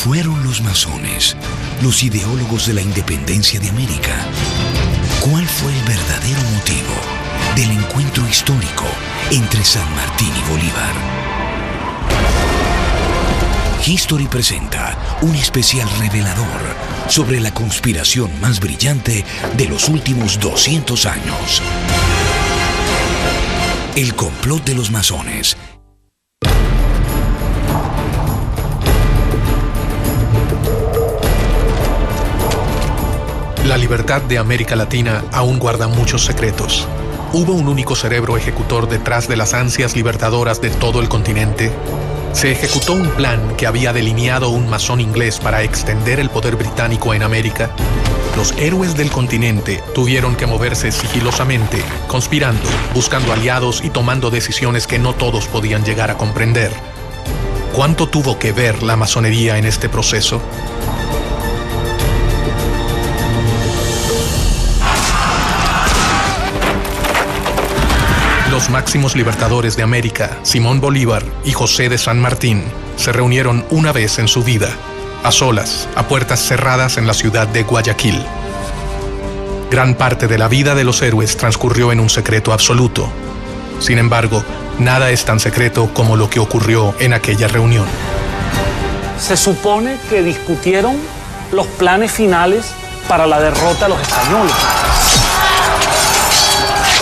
¿Fueron los masones los ideólogos de la independencia de América? ¿Cuál fue el verdadero motivo del encuentro histórico entre San Martín y Bolívar? History presenta un especial revelador sobre la conspiración más brillante de los últimos 200 años. El complot de los masones. La libertad de América Latina aún guarda muchos secretos. ¿Hubo un único cerebro ejecutor detrás de las ansias libertadoras de todo el continente? ¿Se ejecutó un plan que había delineado un masón inglés para extender el poder británico en América? Los héroes del continente tuvieron que moverse sigilosamente, conspirando, buscando aliados y tomando decisiones que no todos podían llegar a comprender. ¿Cuánto tuvo que ver la masonería en este proceso? Los máximos libertadores de América, Simón Bolívar y José de San Martín, se reunieron una vez en su vida, a solas, a puertas cerradas en la ciudad de Guayaquil. Gran parte de la vida de los héroes transcurrió en un secreto absoluto. Sin embargo, nada es tan secreto como lo que ocurrió en aquella reunión. Se supone que discutieron los planes finales para la derrota de los españoles.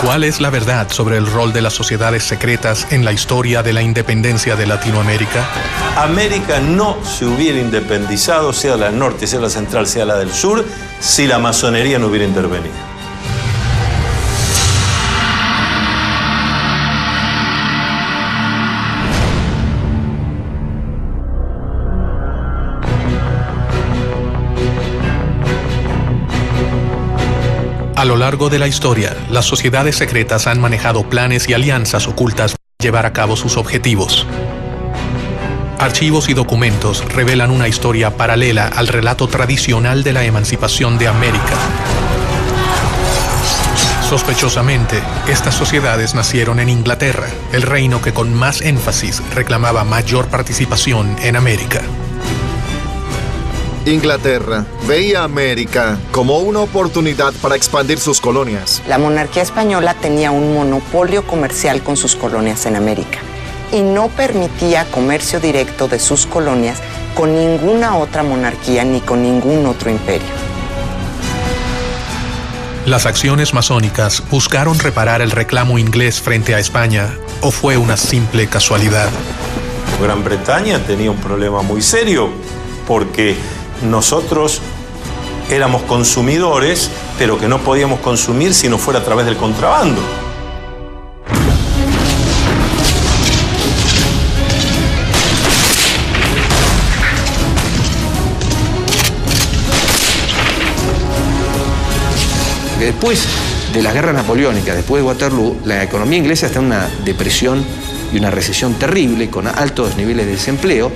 ¿Cuál es la verdad sobre el rol de las sociedades secretas en la historia de la independencia de Latinoamérica? América no se hubiera independizado, sea la del norte, sea la central, sea la del sur, si la masonería no hubiera intervenido. A lo largo de la historia, las sociedades secretas han manejado planes y alianzas ocultas para llevar a cabo sus objetivos. Archivos y documentos revelan una historia paralela al relato tradicional de la emancipación de América. Sospechosamente, estas sociedades nacieron en Inglaterra, el reino que con más énfasis reclamaba mayor participación en América. Inglaterra veía a América como una oportunidad para expandir sus colonias. La monarquía española tenía un monopolio comercial con sus colonias en América y no permitía comercio directo de sus colonias con ninguna otra monarquía ni con ningún otro imperio. ¿Las acciones masónicas buscaron reparar el reclamo inglés frente a España o fue una simple casualidad? Gran Bretaña tenía un problema muy serio porque nosotros éramos consumidores, pero que no podíamos consumir si no fuera a través del contrabando. Después de las guerras napoleónicas, después de Waterloo, la economía inglesa está en una depresión y una recesión terrible, con altos niveles de desempleo,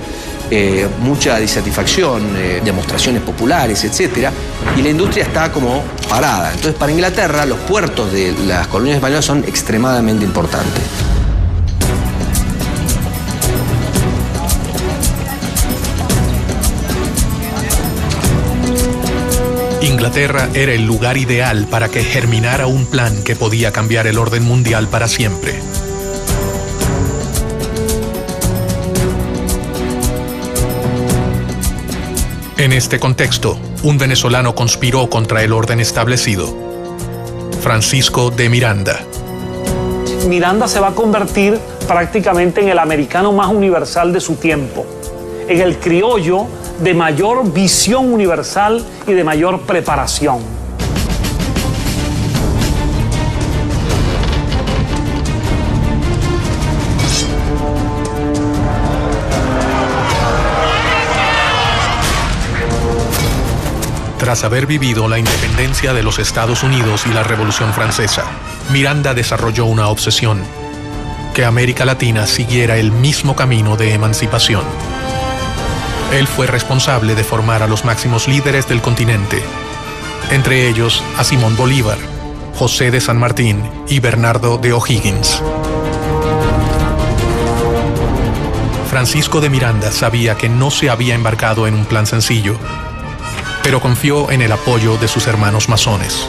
mucha disatisfacción, demostraciones populares, etc. Y la industria está como parada. Entonces, para Inglaterra, los puertos de las colonias españolas son extremadamente importantes. Inglaterra era el lugar ideal para que germinara un plan que podía cambiar el orden mundial para siempre. En este contexto, un venezolano conspiró contra el orden establecido. Francisco de Miranda. Miranda se va a convertir prácticamente en el americano más universal de su tiempo, en el criollo de mayor visión universal y de mayor preparación. Tras haber vivido la independencia de los Estados Unidos y la Revolución Francesa, Miranda desarrolló una obsesión: que América Latina siguiera el mismo camino de emancipación. Él fue responsable de formar a los máximos líderes del continente, entre ellos a Simón Bolívar, José de San Martín y Bernardo de O'Higgins. Francisco de Miranda sabía que no se había embarcado en un plan sencillo, pero confió en el apoyo de sus hermanos masones.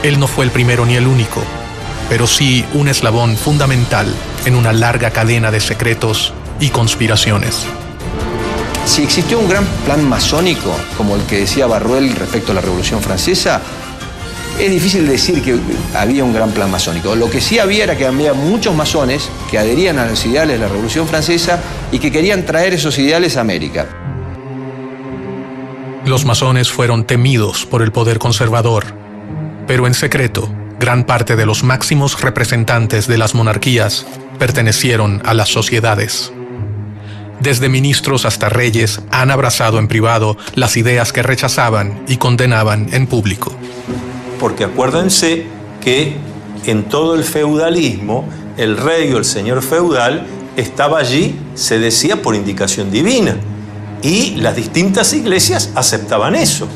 Él no fue el primero ni el único, pero sí un eslabón fundamental en una larga cadena de secretos y conspiraciones. Si existió un gran plan masónico, como el que decía Barruel respecto a la Revolución Francesa, es difícil decir que había un gran plan masónico. Lo que sí había era que había muchos masones que adherían a los ideales de la Revolución Francesa y que querían traer esos ideales a América. Los masones fueron temidos por el poder conservador, pero en secreto, gran parte de los máximos representantes de las monarquías pertenecieron a las sociedades. Desde ministros hasta reyes han abrazado en privado las ideas que rechazaban y condenaban en público. Porque acuérdense que en todo el feudalismo, el rey o el señor feudal estaba allí, se decía, por indicación divina. Y las distintas iglesias aceptaban eso.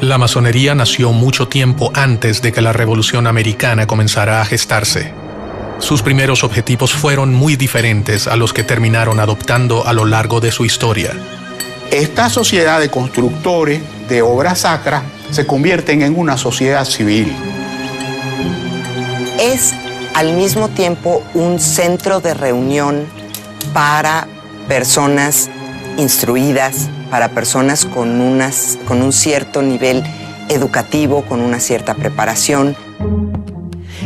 La masonería nació mucho tiempo antes de que la Revolución Americana comenzara a gestarse. Sus primeros objetivos fueron muy diferentes a los que terminaron adoptando a lo largo de su historia. Esta sociedad de constructores de obras sacras se convierten en una sociedad civil. Es al mismo tiempo un centro de reunión para personas instruidas, para personas con un cierto nivel educativo, con una cierta preparación.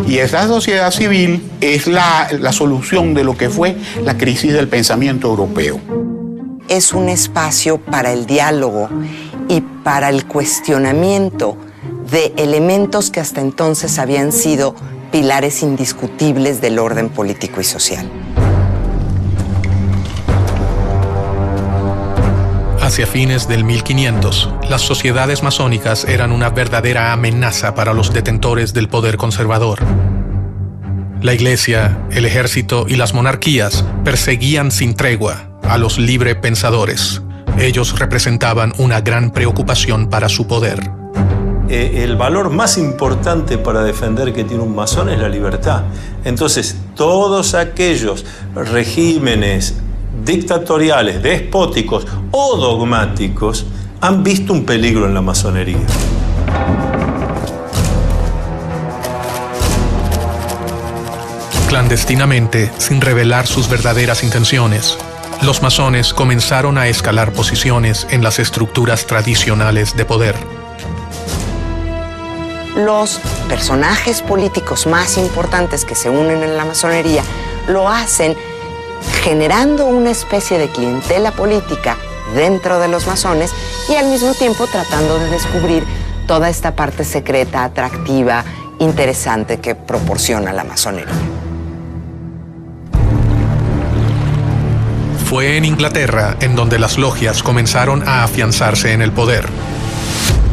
Y esa sociedad civil es la solución de lo que fue la crisis del pensamiento europeo. Es un espacio para el diálogo y para el cuestionamiento de elementos que hasta entonces habían sido pilares indiscutibles del orden político y social. Hacia fines del 1500, las sociedades masónicas eran una verdadera amenaza para los detentores del poder conservador. La iglesia, el ejército y las monarquías perseguían sin tregua a los librepensadores. Ellos representaban una gran preocupación para su poder. El valor más importante para defender que tiene un masón es la libertad. Entonces, todos aquellos regímenes dictatoriales, despóticos o dogmáticos han visto un peligro en la masonería. Clandestinamente, sin revelar sus verdaderas intenciones, los masones comenzaron a escalar posiciones en las estructuras tradicionales de poder. Los personajes políticos más importantes que se unen en la masonería lo hacen generando una especie de clientela política dentro de los masones y al mismo tiempo tratando de descubrir toda esta parte secreta, atractiva, interesante que proporciona la masonería. Fue en Inglaterra en donde las logias comenzaron a afianzarse en el poder,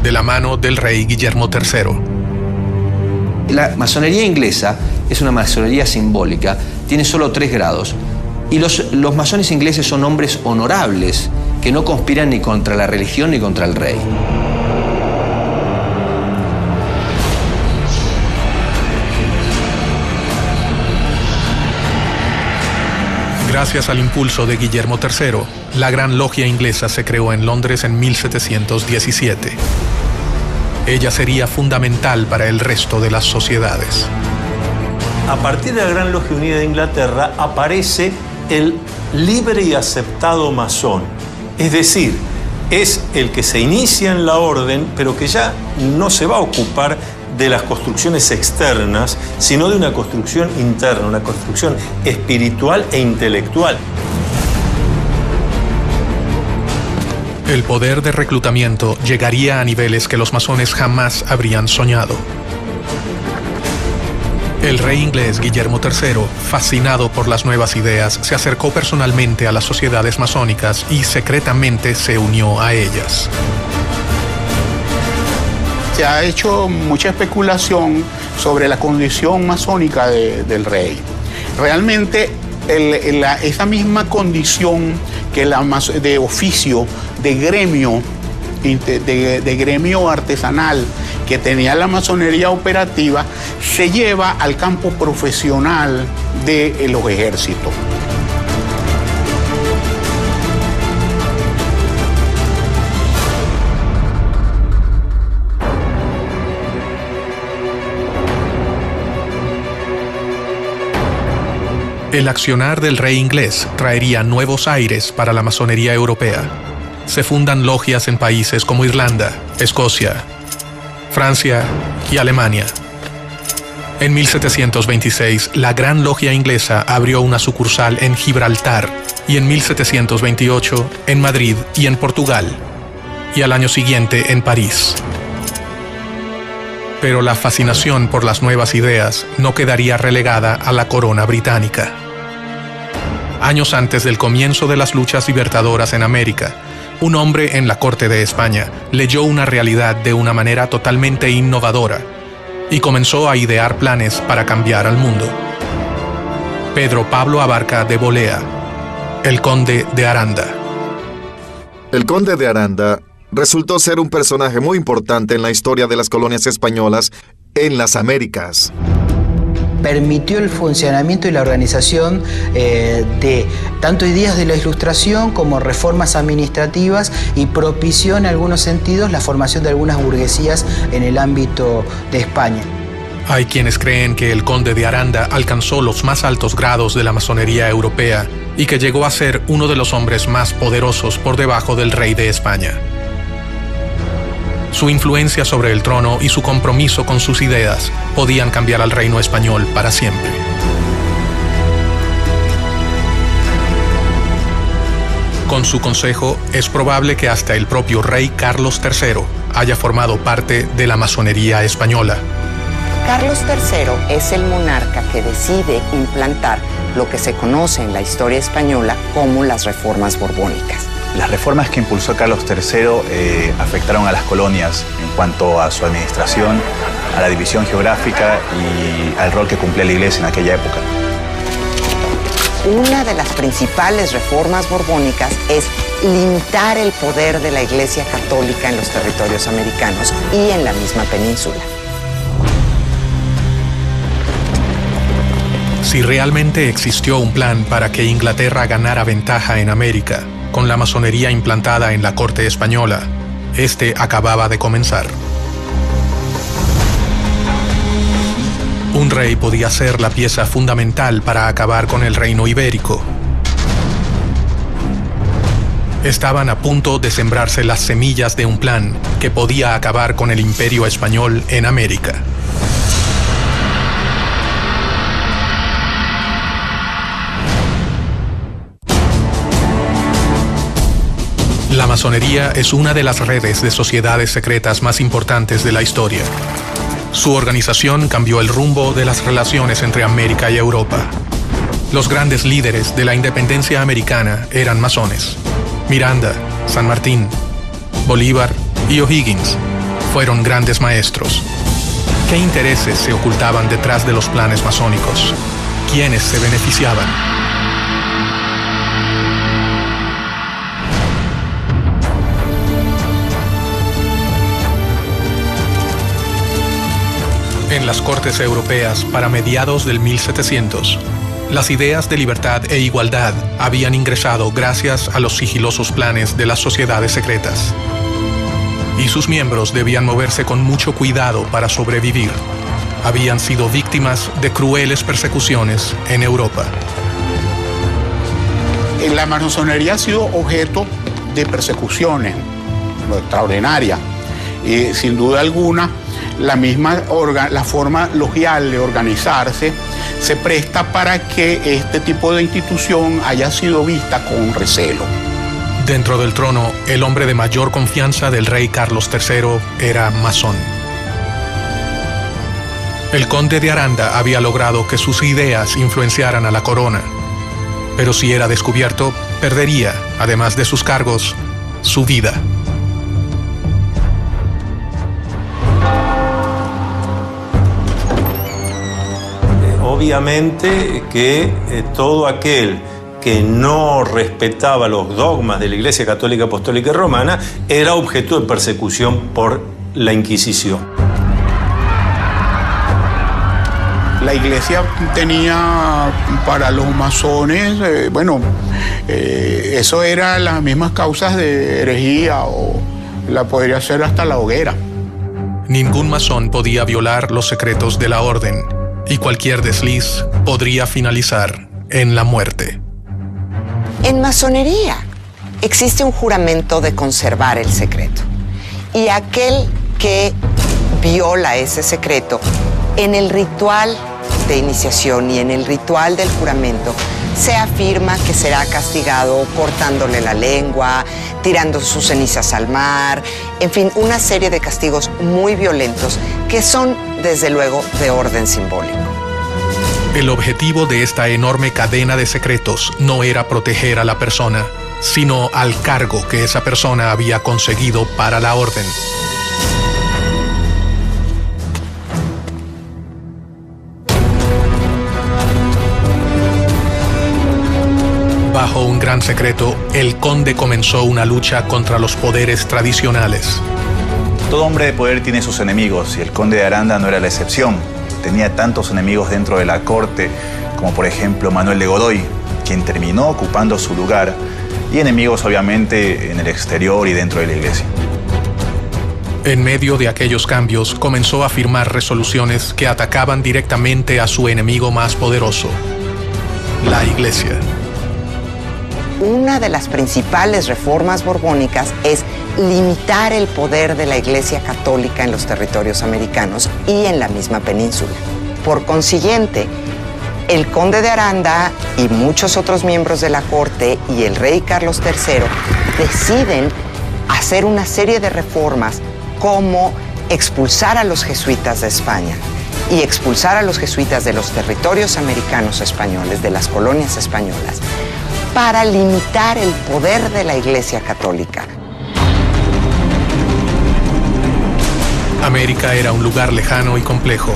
de la mano del rey Guillermo III. La masonería inglesa es una masonería simbólica, tiene solo 3 grados. Y los masones ingleses son hombres honorables, que no conspiran ni contra la religión ni contra el rey. Gracias al impulso de Guillermo III, la Gran Logia Inglesa se creó en Londres en 1717. Ella sería fundamental para el resto de las sociedades. A partir de la Gran Logia Unida de Inglaterra aparece el libre y aceptado masón. Es decir, es el que se inicia en la orden, pero que ya no se va a ocupar de las construcciones externas, sino de una construcción interna, una construcción espiritual e intelectual. El poder de reclutamiento llegaría a niveles que los masones jamás habrían soñado. El rey inglés Guillermo III, fascinado por las nuevas ideas, se acercó personalmente a las sociedades masónicas y secretamente se unió a ellas. Se ha hecho mucha especulación sobre la condición masónica del rey. Realmente esa misma condición que de oficio, de gremio artesanal que tenía la masonería operativa, se lleva al campo profesional de los ejércitos. El accionar del rey inglés traería nuevos aires para la masonería europea. Se fundan logias en países como Irlanda, Escocia, Francia y Alemania. En 1726, la Gran Logia Inglesa abrió una sucursal en Gibraltar y en 1728 en Madrid y en Portugal, y al año siguiente en París. Pero la fascinación por las nuevas ideas no quedaría relegada a la corona británica. Años antes del comienzo de las luchas libertadoras en América, un hombre en la corte de España leyó una realidad de una manera totalmente innovadora y comenzó a idear planes para cambiar al mundo. Pedro Pablo Abarca de Bolea, el conde de Aranda. El conde de Aranda resultó ser un personaje muy importante en la historia de las colonias españolas en las Américas. Permitió el funcionamiento y la organización de tanto ideas de la Ilustración como reformas administrativas y propició en algunos sentidos la formación de algunas burguesías en el ámbito de España. Hay quienes creen que el conde de Aranda alcanzó los más altos grados de la masonería europea y que llegó a ser uno de los hombres más poderosos por debajo del rey de España. Su influencia sobre el trono y su compromiso con sus ideas podían cambiar al reino español para siempre. Con su consejo, es probable que hasta el propio rey Carlos III haya formado parte de la masonería española. Carlos III es el monarca que decide implantar lo que se conoce en la historia española como las reformas borbónicas. Las reformas que impulsó Carlos III afectaron a las colonias en cuanto a su administración, a la división geográfica y al rol que cumplía la Iglesia en aquella época. Una de las principales reformas borbónicas es limitar el poder de la Iglesia Católica en los territorios americanos y en la misma península. Si realmente existió un plan para que Inglaterra ganara ventaja en América, con la masonería implantada en la corte española, este acababa de comenzar. Un rey podía ser la pieza fundamental para acabar con el reino ibérico. Estaban a punto de sembrarse las semillas de un plan que podía acabar con el imperio español en América. La masonería es una de las redes de sociedades secretas más importantes de la historia. Su organización cambió el rumbo de las relaciones entre América y Europa. Los grandes líderes de la independencia americana eran masones. Miranda, San Martín, Bolívar y O'Higgins fueron grandes maestros. ¿Qué intereses se ocultaban detrás de los planes masónicos? ¿Quiénes se beneficiaban? En las cortes europeas para mediados del 1700, las ideas de libertad e igualdad habían ingresado gracias a los sigilosos planes de las sociedades secretas. Y sus miembros debían moverse con mucho cuidado para sobrevivir. Habían sido víctimas de crueles persecuciones en Europa. La masonería ha sido objeto de persecuciones extraordinarias. Y sin duda alguna, la forma logial de organizarse se presta para que este tipo de institución haya sido vista con recelo. Dentro del trono, el hombre de mayor confianza del rey Carlos III era masón. El conde de Aranda había logrado que sus ideas influenciaran a la corona, pero si era descubierto, perdería, además de sus cargos, su vida. Obviamente que todo aquel que no respetaba los dogmas de la Iglesia Católica Apostólica y Romana era objeto de persecución por la Inquisición. La Iglesia tenía para los masones, eso era las mismas causas de herejía o la podría ser hasta la hoguera. Ningún masón podía violar los secretos de la orden y cualquier desliz podría finalizar en la muerte. En masonería existe un juramento de conservar el secreto. Y aquel que viola ese secreto, en el ritual de iniciación y en el ritual del juramento, se afirma que será castigado cortándole la lengua, tirando sus cenizas al mar, en fin, una serie de castigos muy violentos que son, desde luego, de orden simbólico. El objetivo de esta enorme cadena de secretos no era proteger a la persona, sino al cargo que esa persona había conseguido para la orden. Bajo un gran secreto, el conde comenzó una lucha contra los poderes tradicionales. Todo hombre de poder tiene sus enemigos y el conde de Aranda no era la excepción. Tenía tantos enemigos dentro de la corte, como por ejemplo Manuel de Godoy, quien terminó ocupando su lugar, y enemigos obviamente en el exterior y dentro de la iglesia. En medio de aquellos cambios, comenzó a firmar resoluciones que atacaban directamente a su enemigo más poderoso, la iglesia. Una de las principales reformas borbónicas es limitar el poder de la Iglesia Católica en los territorios americanos y en la misma península. Por consiguiente, el conde de Aranda y muchos otros miembros de la corte y el rey Carlos III deciden hacer una serie de reformas como expulsar a los jesuitas de España y expulsar a los jesuitas de los territorios americanos españoles, de las colonias españolas, para limitar el poder de la Iglesia Católica. América era un lugar lejano y complejo.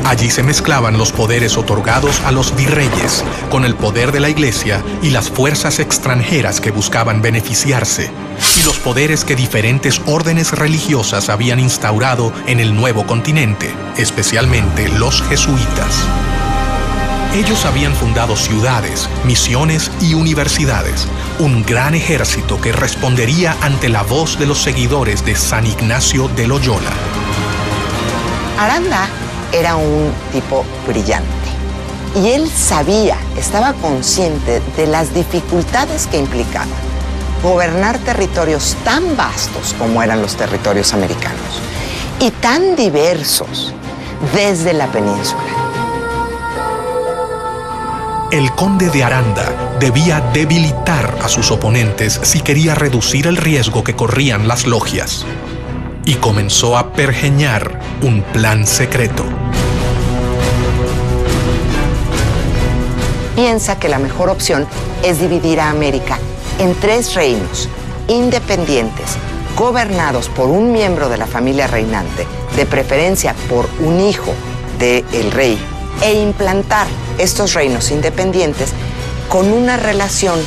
Allí se mezclaban los poderes otorgados a los virreyes con el poder de la Iglesia y las fuerzas extranjeras que buscaban beneficiarse, y los poderes que diferentes órdenes religiosas habían instaurado en el nuevo continente, especialmente los jesuitas. Ellos habían fundado ciudades, misiones y universidades, un gran ejército que respondería ante la voz de los seguidores de San Ignacio de Loyola. Aranda era un tipo brillante y él estaba consciente de las dificultades que implicaba gobernar territorios tan vastos como eran los territorios americanos y tan diversos desde la península. El conde de Aranda debía debilitar a sus oponentes si quería reducir el riesgo que corrían las logias. Y comenzó a pergeñar un plan secreto. Piensa que la mejor opción es dividir a América en 3 reinos independientes, gobernados por un miembro de la familia reinante, de preferencia por un hijo del rey, e implantar estos reinos independientes con una relación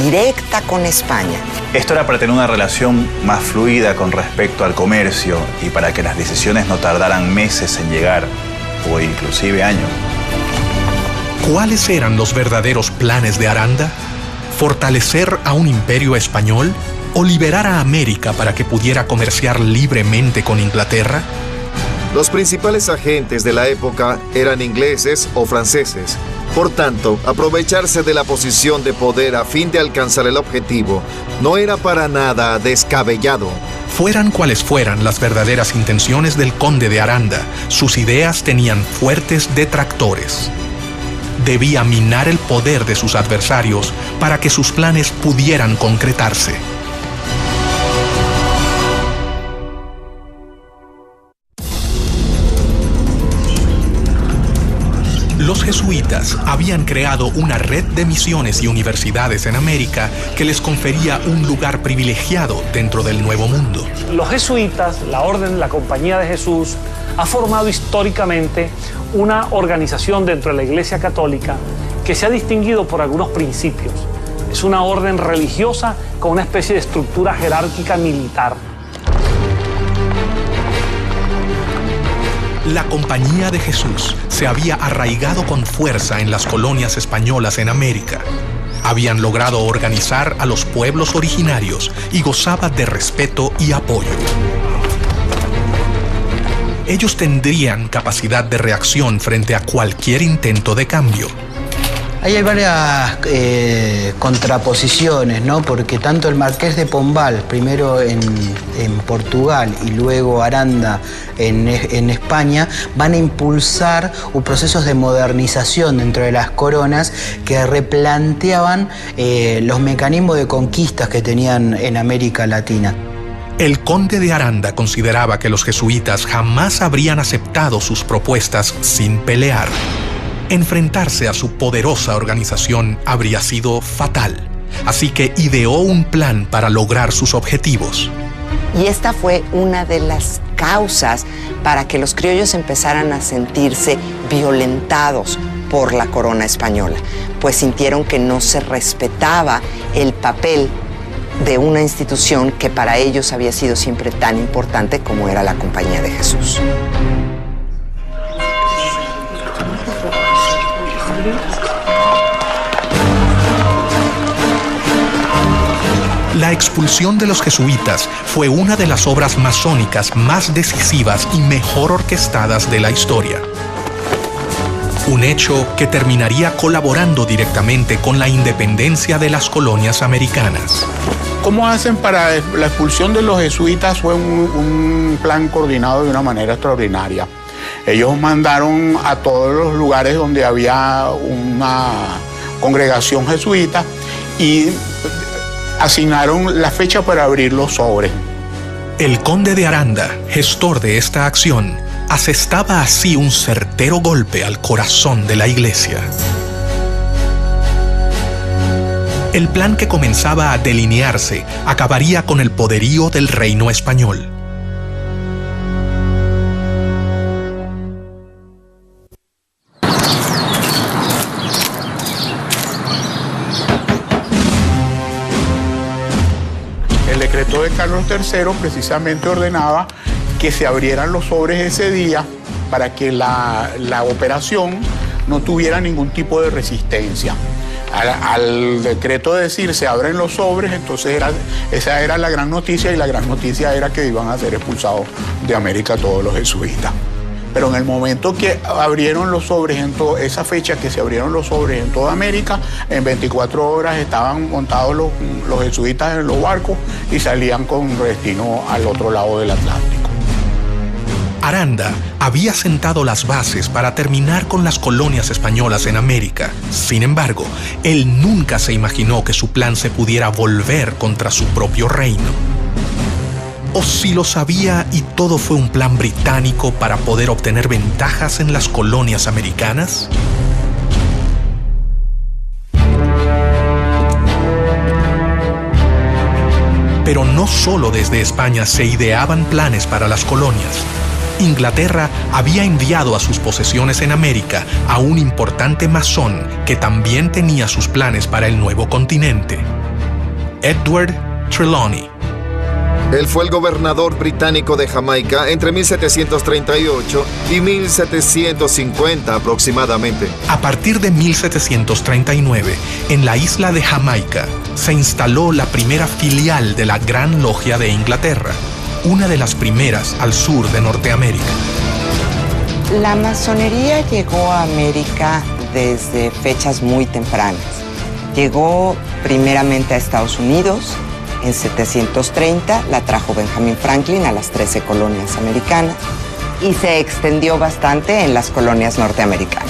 directa con España. Esto era para tener una relación más fluida con respecto al comercio y para que las decisiones no tardaran meses en llegar, o inclusive años. ¿Cuáles eran los verdaderos planes de Aranda? ¿Fortalecer a un imperio español o liberar a América para que pudiera comerciar libremente con Inglaterra? Los principales agentes de la época eran ingleses o franceses. Por tanto, aprovecharse de la posición de poder a fin de alcanzar el objetivo no era para nada descabellado. Fueran cuales fueran las verdaderas intenciones del conde de Aranda, sus ideas tenían fuertes detractores. Debía minar el poder de sus adversarios para que sus planes pudieran concretarse. Los jesuitas habían creado una red de misiones y universidades en América que les confería un lugar privilegiado dentro del Nuevo Mundo. Los jesuitas, la Orden, la Compañía de Jesús, ha formado históricamente una organización dentro de la Iglesia Católica que se ha distinguido por algunos principios. Es una orden religiosa con una especie de estructura jerárquica militar. La Compañía de Jesús se había arraigado con fuerza en las colonias españolas en América. Habían logrado organizar a los pueblos originarios y gozaba de respeto y apoyo. Ellos tendrían capacidad de reacción frente a cualquier intento de cambio. Ahí hay varias contraposiciones, ¿no? Porque tanto el Marqués de Pombal, primero en Portugal y luego Aranda en España, van a impulsar procesos de modernización dentro de las coronas que replanteaban los mecanismos de conquistas que tenían en América Latina. El conde de Aranda consideraba que los jesuitas jamás habrían aceptado sus propuestas sin pelear. Enfrentarse a su poderosa organización habría sido fatal, así que ideó un plan para lograr sus objetivos. Y esta fue una de las causas para que los criollos empezaran a sentirse violentados por la corona española, pues sintieron que no se respetaba el papel de una institución que para ellos había sido siempre tan importante como era la Compañía de Jesús. La expulsión de los jesuitas fue una de las obras masónicas más decisivas y mejor orquestadas de la historia. Un hecho que terminaría colaborando directamente con la independencia de las colonias americanas. ¿Cómo hacen para la expulsión de los jesuitas? Fue un plan coordinado de una manera extraordinaria. Ellos mandaron a todos los lugares donde había una congregación jesuita y asignaron la fecha para abrir los sobres. El conde de Aranda, gestor de esta acción, asestaba así un certero golpe al corazón de la iglesia. El plan que comenzaba a delinearse acabaría con el poderío del reino español. El decreto de Carlos III precisamente ordenaba que se abrieran los sobres ese día para que la operación no tuviera ningún tipo de resistencia. Al decreto de decir se abren los sobres, entonces esa era la gran noticia, y la gran noticia era que iban a ser expulsados de América todos los jesuitas. Pero en el momento que abrieron los sobres, esa fecha que se abrieron los sobres en toda América, en 24 horas estaban montados los jesuitas en los barcos y salían con destino al otro lado del Atlántico. Aranda había sentado las bases para terminar con las colonias españolas en América. Sin embargo, él nunca se imaginó que su plan se pudiera volver contra su propio reino. ¿O si lo sabía y todo fue un plan británico para poder obtener ventajas en las colonias americanas? Pero no solo desde España se ideaban planes para las colonias. Inglaterra había enviado a sus posesiones en América a un importante masón que también tenía sus planes para el nuevo continente: Edward Trelawney. Él fue el gobernador británico de Jamaica entre 1738 y 1750 aproximadamente. A partir de 1739, en la isla de Jamaica, se instaló la primera filial de la Gran Logia de Inglaterra, una de las primeras al sur de Norteamérica. La masonería llegó a América desde fechas muy tempranas. Llegó primeramente a Estados Unidos. En 730 la trajo Benjamin Franklin a las 13 colonias americanas y se extendió bastante en las colonias norteamericanas.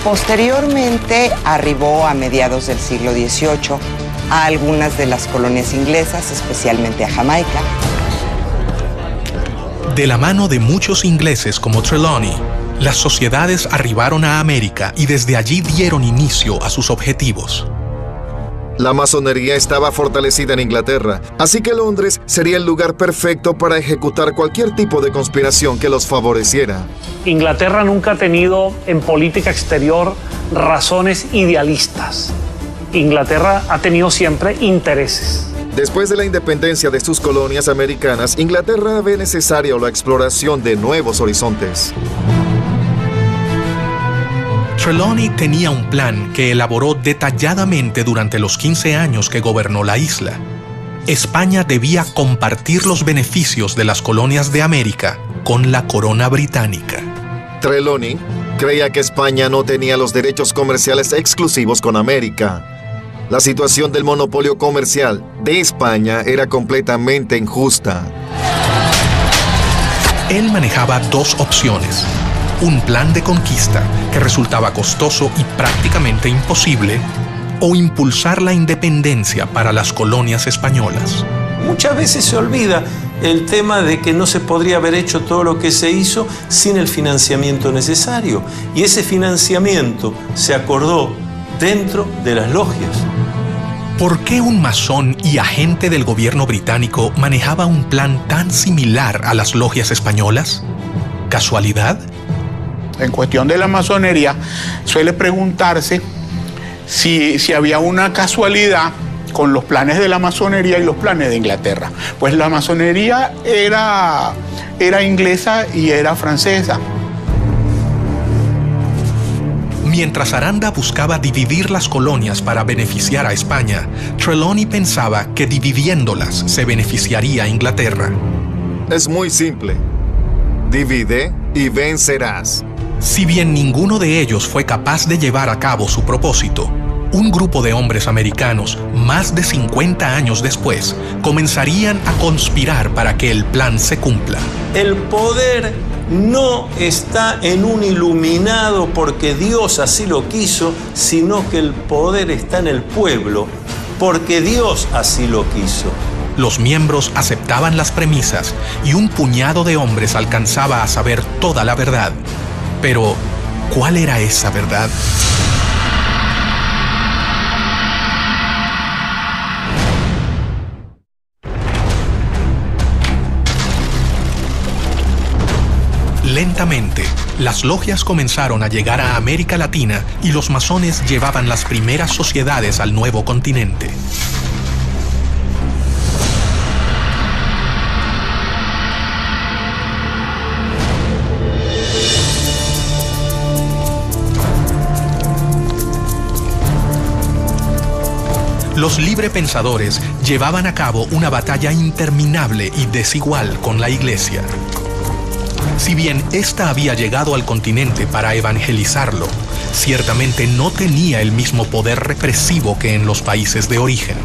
Posteriormente arribó a mediados del siglo XVIII a algunas de las colonias inglesas, especialmente a Jamaica. De la mano de muchos ingleses como Trelawney, las sociedades arribaron a América y desde allí dieron inicio a sus objetivos. La masonería estaba fortalecida en Inglaterra, así que Londres sería el lugar perfecto para ejecutar cualquier tipo de conspiración que los favoreciera. Inglaterra nunca ha tenido en política exterior razones idealistas. Inglaterra ha tenido siempre intereses. Después de la independencia de sus colonias americanas, Inglaterra ve necesaria la exploración de nuevos horizontes. Trelawney tenía un plan que elaboró detalladamente durante los 15 años que gobernó la isla. España debía compartir los beneficios de las colonias de América con la corona británica. Trelawney creía que España no tenía los derechos comerciales exclusivos con América. La situación del monopolio comercial de España era completamente injusta. Él manejaba dos opciones: un plan de conquista que resultaba costoso y prácticamente imposible, o impulsar la independencia para las colonias españolas. Muchas veces se olvida el tema de que no se podría haber hecho todo lo que se hizo sin el financiamiento necesario. Y ese financiamiento se acordó dentro de las logias. ¿Por qué un masón y agente del gobierno británico manejaba un plan tan similar a las logias españolas? ¿Casualidad? En cuestión de la masonería, suele preguntarse si había una casualidad con los planes de la masonería y los planes de Inglaterra. Pues la masonería era inglesa y era francesa. Mientras Aranda buscaba dividir las colonias para beneficiar a España, Trelawney pensaba que dividiéndolas se beneficiaría a Inglaterra. Es muy simple. Divide y vencerás. Si bien ninguno de ellos fue capaz de llevar a cabo su propósito, un grupo de hombres americanos, más de 50 años después, comenzarían a conspirar para que el plan se cumpla. El poder no está en un iluminado porque Dios así lo quiso, sino que el poder está en el pueblo porque Dios así lo quiso. Los miembros aceptaban las premisas y un puñado de hombres alcanzaba a saber toda la verdad. Pero, ¿cuál era esa verdad? Lentamente, las logias comenzaron a llegar a América Latina y los masones llevaban las primeras sociedades al nuevo continente. Los librepensadores llevaban a cabo una batalla interminable y desigual con la Iglesia. Si bien ésta había llegado al continente para evangelizarlo, ciertamente no tenía el mismo poder represivo que en los países de origen.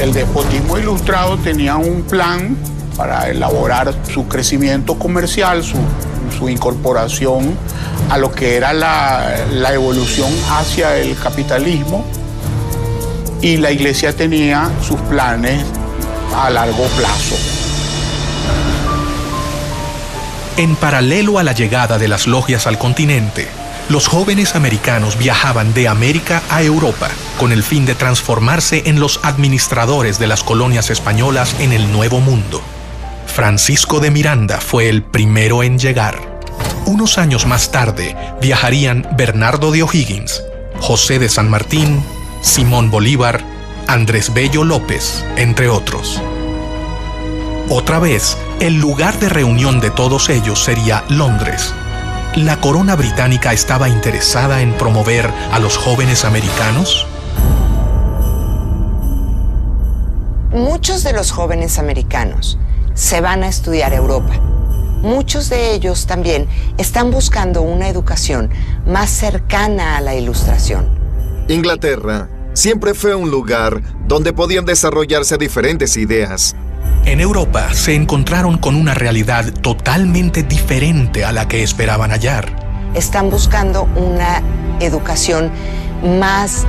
El despotismo ilustrado tenía un plan para elaborar su crecimiento comercial, su incorporación a lo que era la evolución hacia el capitalismo, y la Iglesia tenía sus planes a largo plazo. En paralelo a la llegada de las logias al continente, los jóvenes americanos viajaban de América a Europa con el fin de transformarse en los administradores de las colonias españolas en el Nuevo Mundo. Francisco de Miranda fue el primero en llegar. Unos años más tarde viajarían Bernardo de O'Higgins, José de San Martín, Simón Bolívar, Andrés Bello López, entre otros. Otra vez, el lugar de reunión de todos ellos sería Londres. ¿La corona británica estaba interesada en promover a los jóvenes americanos? Muchos de los jóvenes americanos se van a estudiar a Europa. Muchos de ellos también están buscando una educación más cercana a la Ilustración. Inglaterra siempre fue un lugar donde podían desarrollarse diferentes ideas. En Europa se encontraron con una realidad totalmente diferente a la que esperaban hallar. Están buscando una educación más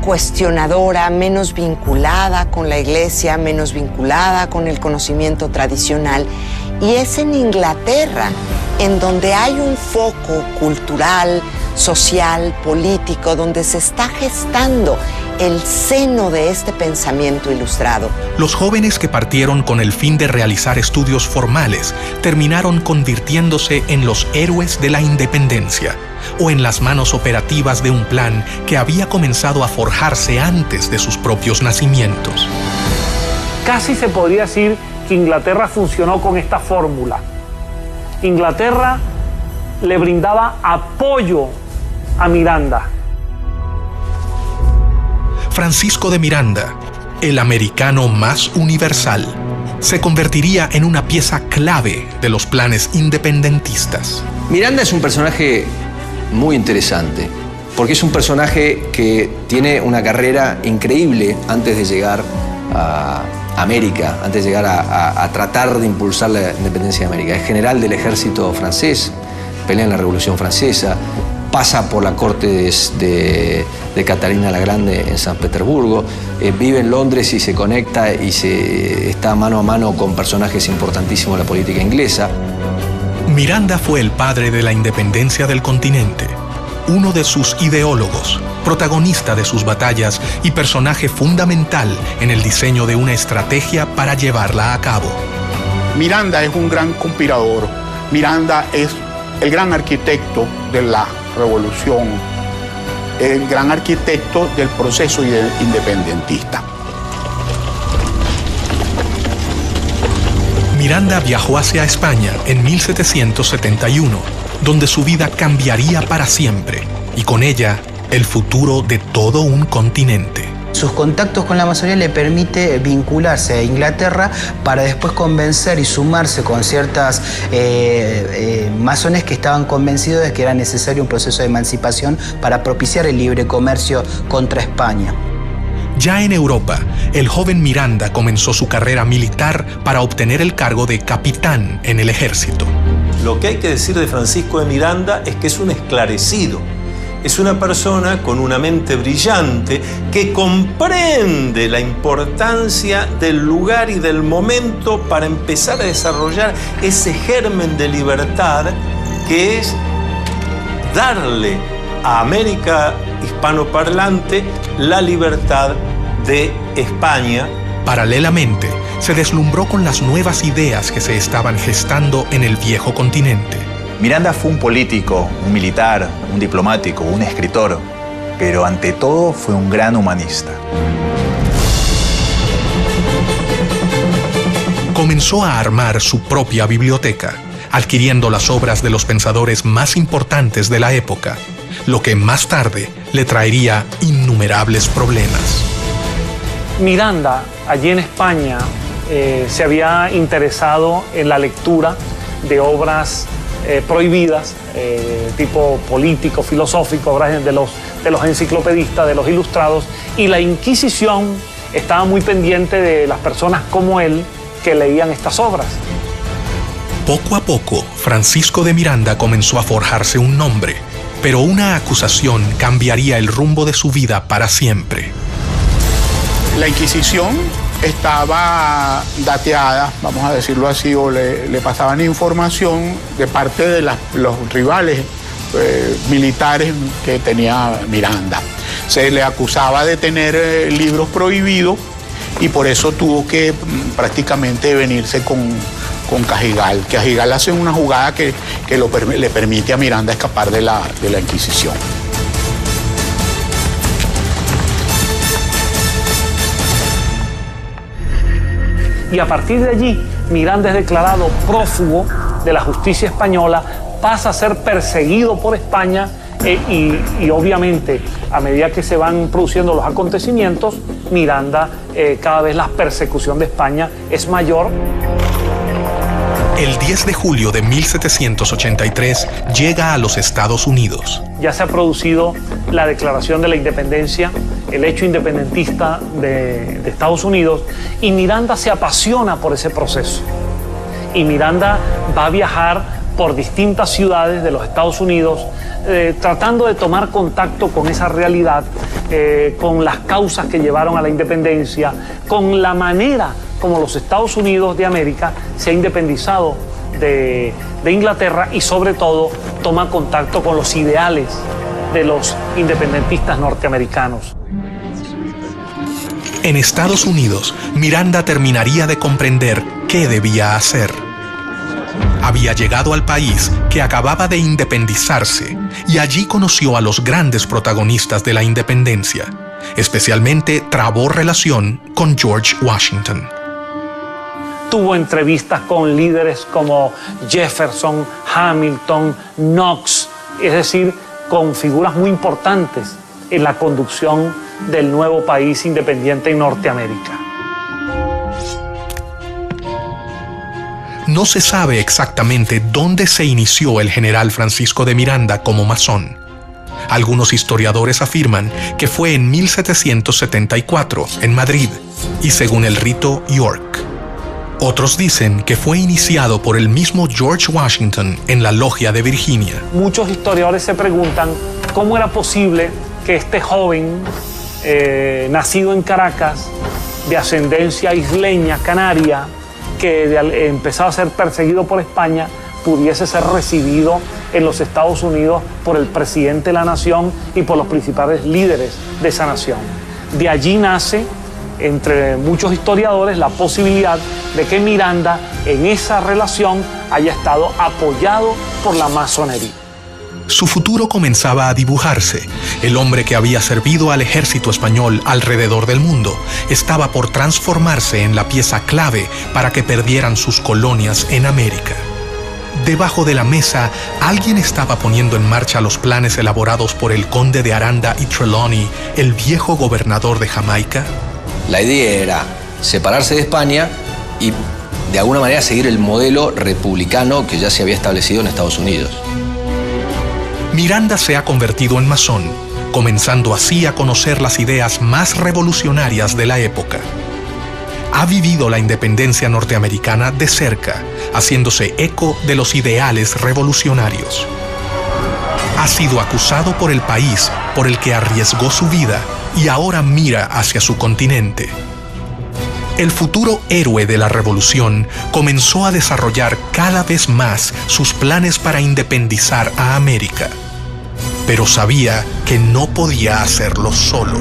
cuestionadora, menos vinculada con la Iglesia, menos vinculada con el conocimiento tradicional. Y es en Inglaterra en donde hay un foco cultural, social, político, donde se está gestando el seno de este pensamiento ilustrado. Los jóvenes que partieron con el fin de realizar estudios formales terminaron convirtiéndose en los héroes de la independencia o en las manos operativas de un plan que había comenzado a forjarse antes de sus propios nacimientos. Casi se podría decir que Inglaterra funcionó con esta fórmula. Inglaterra le brindaba apoyo a Miranda. Francisco de Miranda, el americano más universal, se convertiría en una pieza clave de los planes independentistas. Miranda es un personaje muy interesante, porque es un personaje que tiene una carrera increíble antes de llegar a América, antes de llegar a tratar de impulsar la independencia de América. Es general del ejército francés, pelea en la Revolución Francesa, pasa por la corte de Catalina la Grande en San Petersburgo, vive en Londres y se conecta y está mano a mano con personajes importantísimos de la política inglesa. Miranda fue el padre de la independencia del continente, uno de sus ideólogos, protagonista de sus batallas y personaje fundamental en el diseño de una estrategia para llevarla a cabo. Miranda es un gran conspirador. Miranda es el gran arquitecto de la revolución, el gran arquitecto del proceso independentista. Miranda viajó hacia España en 1771, donde su vida cambiaría para siempre, y con ella el futuro de todo un continente. Sus contactos con la masonería le permite vincularse a Inglaterra para después convencer y sumarse con ciertas masones que estaban convencidos de que era necesario un proceso de emancipación para propiciar el libre comercio contra España. Ya en Europa, el joven Miranda comenzó su carrera militar para obtener el cargo de capitán en el ejército. Lo que hay que decir de Francisco de Miranda es que es un esclarecido. Es una persona con una mente brillante que comprende la importancia del lugar y del momento para empezar a desarrollar ese germen de libertad que es darle a América hispanoparlante la libertad de España. Paralelamente, se deslumbró con las nuevas ideas que se estaban gestando en el viejo continente. Miranda fue un político, un militar, un diplomático, un escritor, pero ante todo fue un gran humanista. Comenzó a armar su propia biblioteca, adquiriendo las obras de los pensadores más importantes de la época, lo que más tarde le traería innumerables problemas. Miranda, allí en España, se había interesado en la lectura de obras prohibidas, tipo político, filosófico, obras de los enciclopedistas, de los ilustrados, y la Inquisición estaba muy pendiente de las personas como él que leían estas obras. Poco a poco, Francisco de Miranda comenzó a forjarse un nombre, pero una acusación cambiaría el rumbo de su vida para siempre. La Inquisición estaba dateada, vamos a decirlo así, o le pasaban información de parte de los rivales militares que tenía Miranda. Se le acusaba de tener libros prohibidos y por eso tuvo que prácticamente venirse con Cajigal. Cajigal hace una jugada que le permite a Miranda escapar de la Inquisición. Y a partir de allí, Miranda es declarado prófugo de la justicia española, pasa a ser perseguido por España y obviamente, a medida que se van produciendo los acontecimientos, Miranda, cada vez la persecución de España es mayor. El 10 de julio de 1783 llega a los Estados Unidos. Ya se ha producido la declaración de la independencia, el hecho independentista de Estados Unidos, y Miranda se apasiona por ese proceso. Y Miranda va a viajar por distintas ciudades de los Estados Unidos, tratando de tomar contacto con esa realidad, con las causas que llevaron a la independencia, con la manera como los Estados Unidos de América se ha independizado de Inglaterra y sobre todo toma contacto con los ideales de los independentistas norteamericanos. En Estados Unidos, Miranda terminaría de comprender qué debía hacer. Había llegado al país que acababa de independizarse y allí conoció a los grandes protagonistas de la independencia. Especialmente trabó relación con George Washington. Tuvo entrevistas con líderes como Jefferson, Hamilton, Knox, es decir, con figuras muy importantes en la conducción del nuevo país independiente en Norteamérica. No se sabe exactamente dónde se inició el general Francisco de Miranda como masón. Algunos historiadores afirman que fue en 1774, en Madrid, y según el rito York. Otros dicen que fue iniciado por el mismo George Washington en la Logia de Virginia. Muchos historiadores se preguntan cómo era posible que este joven, nacido en Caracas, de ascendencia isleña, canaria, que empezaba a ser perseguido por España, pudiese ser recibido en los Estados Unidos por el presidente de la nación y por los principales líderes de esa nación. De allí nace, entre muchos historiadores, la posibilidad de que Miranda en esa relación haya estado apoyado por la masonería. Su futuro comenzaba a dibujarse. El hombre que había servido al ejército español alrededor del mundo estaba por transformarse en la pieza clave para que perdieran sus colonias en América. Debajo de la mesa, alguien estaba poniendo en marcha los planes elaborados por el conde de Aranda y Trelawney, el viejo gobernador de Jamaica. La idea era separarse de España y de alguna manera seguir el modelo republicano que ya se había establecido en Estados Unidos. Miranda se ha convertido en masón, comenzando así a conocer las ideas más revolucionarias de la época. Ha vivido la independencia norteamericana de cerca, haciéndose eco de los ideales revolucionarios. Ha sido acusado por el país por el que arriesgó su vida y ahora mira hacia su continente. El futuro héroe de la revolución comenzó a desarrollar cada vez más sus planes para independizar a América, pero sabía que no podía hacerlo solo.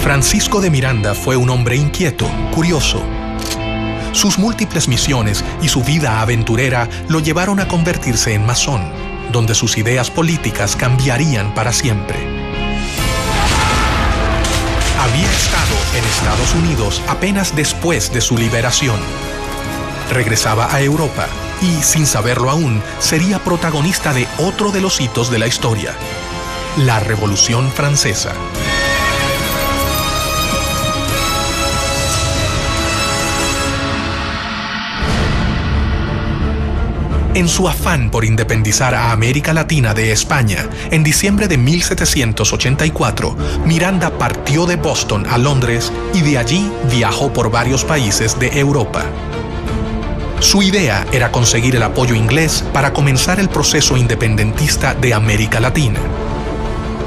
Francisco de Miranda fue un hombre inquieto, curioso. Sus múltiples misiones y su vida aventurera lo llevaron a convertirse en masón, donde sus ideas políticas cambiarían para siempre. Había estado en Estados Unidos apenas después de su liberación. Regresaba a Europa y, sin saberlo aún, sería protagonista de otro de los hitos de la historia, la Revolución Francesa. En su afán por independizar a América Latina de España, en diciembre de 1784, Miranda partió de Boston a Londres y de allí viajó por varios países de Europa. Su idea era conseguir el apoyo inglés para comenzar el proceso independentista de América Latina.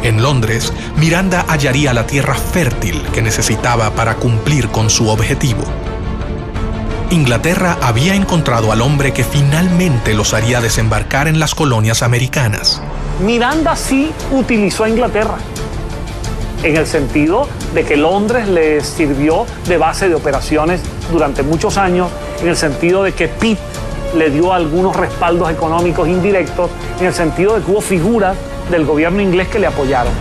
En Londres, Miranda hallaría la tierra fértil que necesitaba para cumplir con su objetivo. Inglaterra había encontrado al hombre que finalmente los haría desembarcar en las colonias americanas. Miranda sí utilizó a Inglaterra, en el sentido de que Londres le sirvió de base de operaciones durante muchos años, en el sentido de que Pitt le dio algunos respaldos económicos indirectos, en el sentido de que hubo figuras del gobierno inglés que le apoyaron.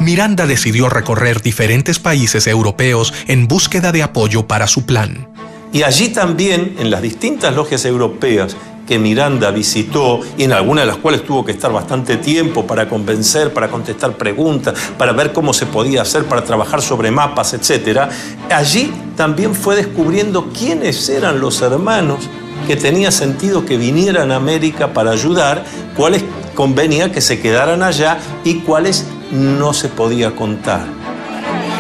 Miranda decidió recorrer diferentes países europeos en búsqueda de apoyo para su plan. Y allí también, en las distintas logias europeas que Miranda visitó y en algunas de las cuales tuvo que estar bastante tiempo para convencer, para contestar preguntas, para ver cómo se podía hacer, para trabajar sobre mapas, etc., allí también fue descubriendo quiénes eran los hermanos que tenía sentido que vinieran a América para ayudar, cuáles convenía que se quedaran allá y cuáles no se podía contar.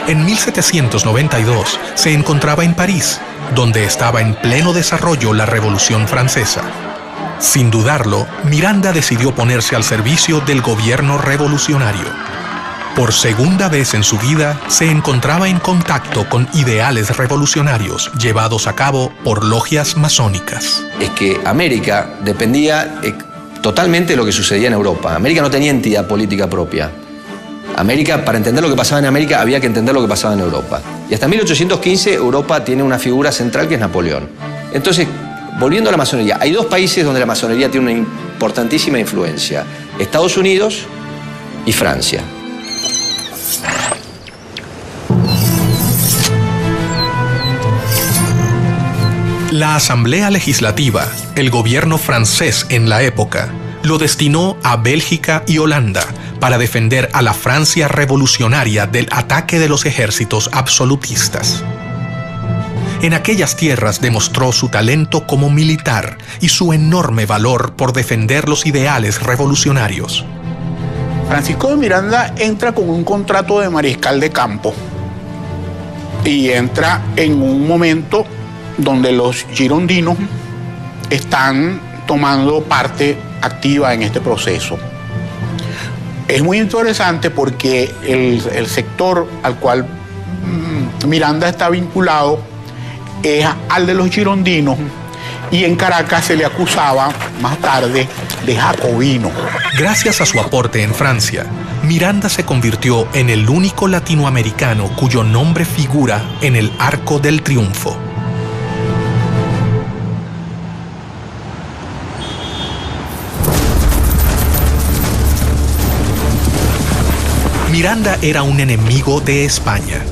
En 1792 se encontraba en París, donde estaba en pleno desarrollo la Revolución Francesa. Sin dudarlo, Miranda decidió ponerse al servicio del gobierno revolucionario. Por segunda vez en su vida, se encontraba en contacto con ideales revolucionarios llevados a cabo por logias masónicas. Es que América dependía totalmente de lo que sucedía en Europa. América no tenía entidad política propia. América, para entender lo que pasaba en América, había que entender lo que pasaba en Europa. Y hasta 1815 Europa tiene una figura central que es Napoleón. Entonces, volviendo a la masonería, hay dos países donde la masonería tiene una importantísima influencia: Estados Unidos y Francia. La Asamblea Legislativa, el gobierno francés en la época, lo destinó a Bélgica y Holanda para defender a la Francia revolucionaria del ataque de los ejércitos absolutistas. En aquellas tierras demostró su talento como militar y su enorme valor por defender los ideales revolucionarios. Francisco de Miranda entra con un contrato de mariscal de campo y entra en un momento donde los girondinos están tomando parte activa en este proceso. Es muy interesante porque el sector al cual Miranda está vinculado es al de los girondinos, y en Caracas se le acusaba más tarde de jacobino. Gracias a su aporte en Francia, Miranda se convirtió en el único latinoamericano cuyo nombre figura en el Arco del Triunfo. Miranda era un enemigo de España.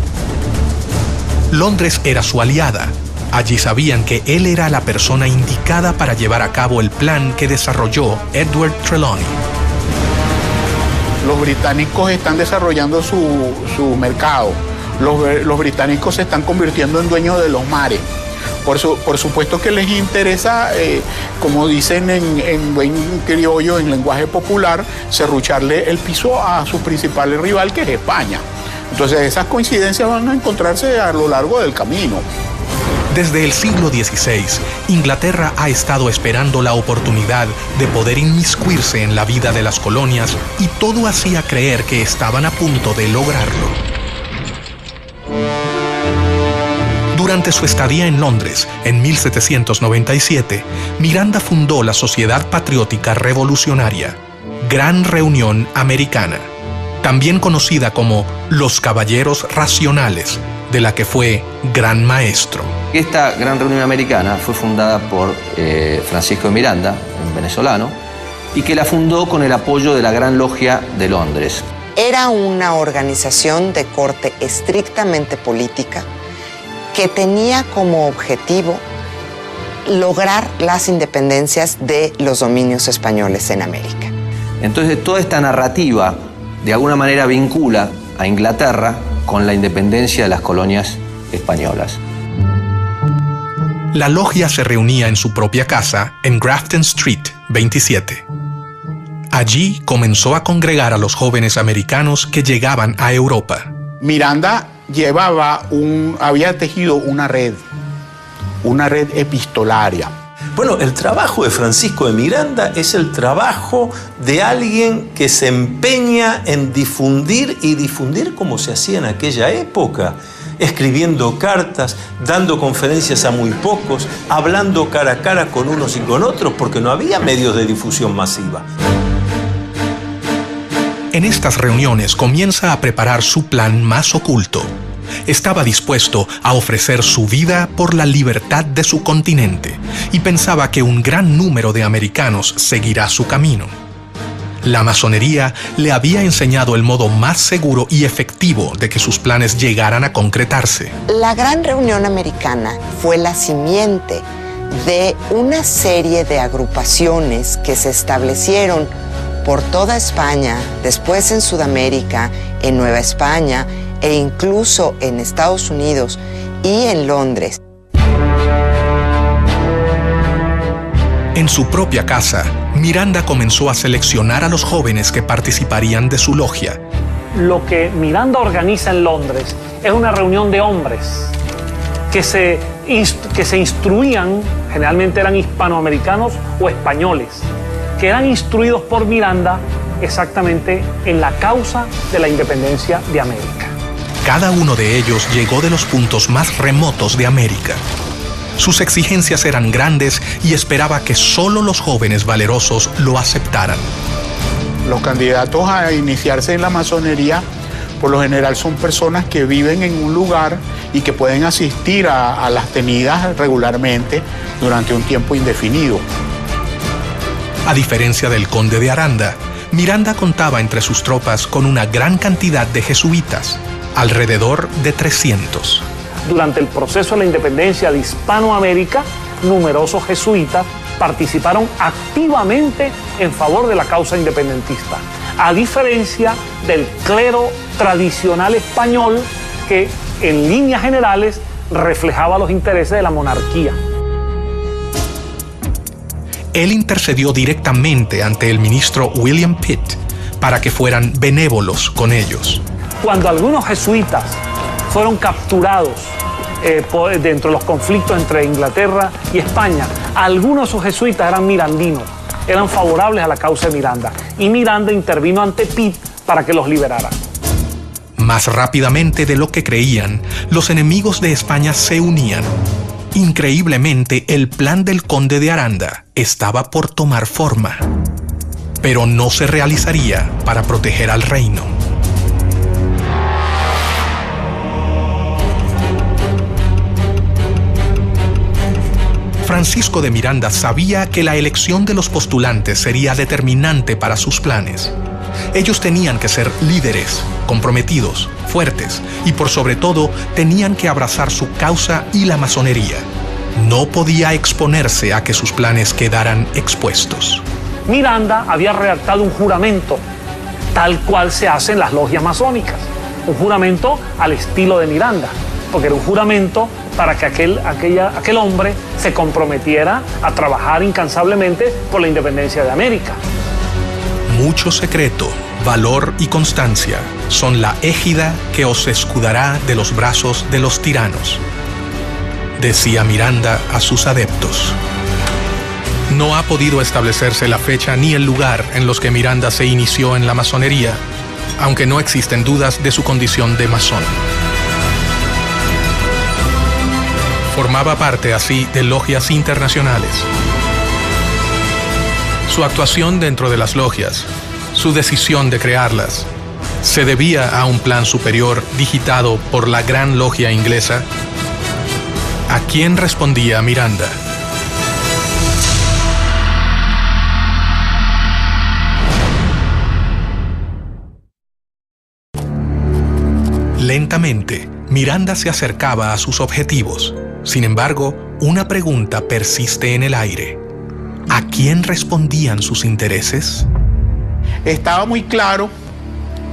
Londres era su aliada. Allí sabían que él era la persona indicada para llevar a cabo el plan que desarrolló Edward Trelawney. Los británicos están desarrollando su mercado. Los británicos se están convirtiendo en dueños de los mares. Por supuesto que les interesa, como dicen en buen criollo, en lenguaje popular, serrucharle el piso a su principal rival, que es España. Entonces esas coincidencias van a encontrarse a lo largo del camino. Desde el siglo XVI, Inglaterra ha estado esperando la oportunidad de poder inmiscuirse en la vida de las colonias, y todo hacía creer que estaban a punto de lograrlo. Durante su estadía en Londres, en 1797, Miranda fundó la Sociedad Patriótica Revolucionaria, Gran Reunión Americana, también conocida como los Caballeros Racionales, de la que fue Gran Maestro. Esta Gran Reunión Americana fue fundada por Francisco de Miranda, un venezolano, y que la fundó con el apoyo de la Gran Logia de Londres. Era una organización de corte estrictamente política que tenía como objetivo lograr las independencias de los dominios españoles en América. Entonces, toda esta narrativa de alguna manera vincula a Inglaterra con la independencia de las colonias españolas. La logia se reunía en su propia casa en Grafton Street 27. Allí comenzó a congregar a los jóvenes americanos que llegaban a Europa. Miranda había tejido una red epistolaria. Bueno, el trabajo de Francisco de Miranda es el trabajo de alguien que se empeña en difundir, y difundir como se hacía en aquella época, escribiendo cartas, dando conferencias a muy pocos, hablando cara a cara con unos y con otros, porque no había medios de difusión masiva. En estas reuniones comienza a preparar su plan más oculto. Estaba dispuesto a ofrecer su vida por la libertad de su continente y pensaba que un gran número de americanos seguirá su camino. La masonería le había enseñado el modo más seguro y efectivo de que sus planes llegaran a concretarse. La Gran Reunión Americana fue la simiente de una serie de agrupaciones que se establecieron por toda España, después en Sudamérica, en Nueva España e incluso en Estados Unidos y en Londres. En su propia casa, Miranda comenzó a seleccionar a los jóvenes que participarían de su logia. Lo que Miranda organiza en Londres es una reunión de hombres que se instruían, generalmente eran hispanoamericanos o españoles, que eran instruidos por Miranda exactamente en la causa de la independencia de América. Cada uno de ellos llegó de los puntos más remotos de América. Sus exigencias eran grandes y esperaba que solo los jóvenes valerosos lo aceptaran. Los candidatos a iniciarse en la masonería, por lo general, son personas que viven en un lugar y que pueden asistir a las tenidas regularmente durante un tiempo indefinido. A diferencia del conde de Aranda, Miranda contaba entre sus tropas con una gran cantidad de jesuitas, alrededor de 300. Durante el proceso de la independencia de Hispanoamérica, numerosos jesuitas participaron activamente en favor de la causa independentista, a diferencia del clero tradicional español que en líneas generales reflejaba los intereses de la monarquía. Él intercedió directamente ante el ministro William Pitt para que fueran benévolos con ellos. Cuando algunos jesuitas fueron capturados dentro de los conflictos entre Inglaterra y España, algunos de esos jesuitas eran mirandinos, eran favorables a la causa de Miranda, y Miranda intervino ante Pitt para que los liberara. Más rápidamente de lo que creían, los enemigos de España se unían. Increíblemente, el plan del conde de Aranda estaba por tomar forma, pero no se realizaría para proteger al reino. Francisco de Miranda sabía que la elección de los postulantes sería determinante para sus planes. Ellos tenían que ser líderes, comprometidos, fuertes y por sobre todo tenían que abrazar su causa y la masonería. No podía exponerse a que sus planes quedaran expuestos. Miranda había redactado un juramento, tal cual se hace en las logias masónicas. Un juramento al estilo de Miranda, porque era un juramento para que aquel hombre se comprometiera a trabajar incansablemente por la independencia de América. Mucho secreto, valor y constancia son la égida que os escudará de los brazos de los tiranos, decía Miranda a sus adeptos. No ha podido establecerse la fecha ni el lugar en los que Miranda se inició en la masonería, aunque no existen dudas de su condición de masón. Formaba parte así de logias internacionales. Su actuación dentro de las logias, su decisión de crearlas, se debía a un plan superior digitado por la Gran Logia Inglesa. ¿A quién respondía Miranda? Lentamente, Miranda se acercaba a sus objetivos. Sin embargo, una pregunta persiste en el aire. ¿A quién respondían sus intereses? Estaba muy claro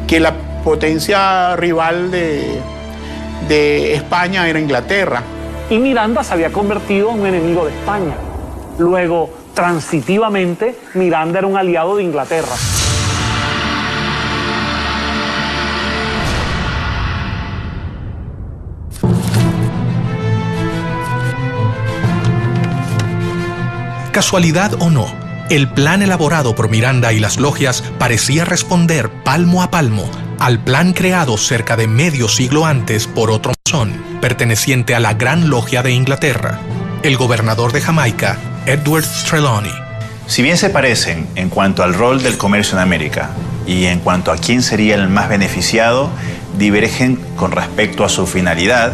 que la potencia rival de España era Inglaterra. Y Miranda se había convertido en un enemigo de España. Luego, transitivamente, Miranda era un aliado de Inglaterra. Casualidad o no, el plan elaborado por Miranda y las logias parecía responder palmo a palmo al plan creado cerca de medio siglo antes por otro masón, perteneciente a la Gran Logia de Inglaterra, el gobernador de Jamaica, Edward Trelawney. Si bien se parecen en cuanto al rol del comercio en América y en cuanto a quién sería el más beneficiado, divergen con respecto a su finalidad.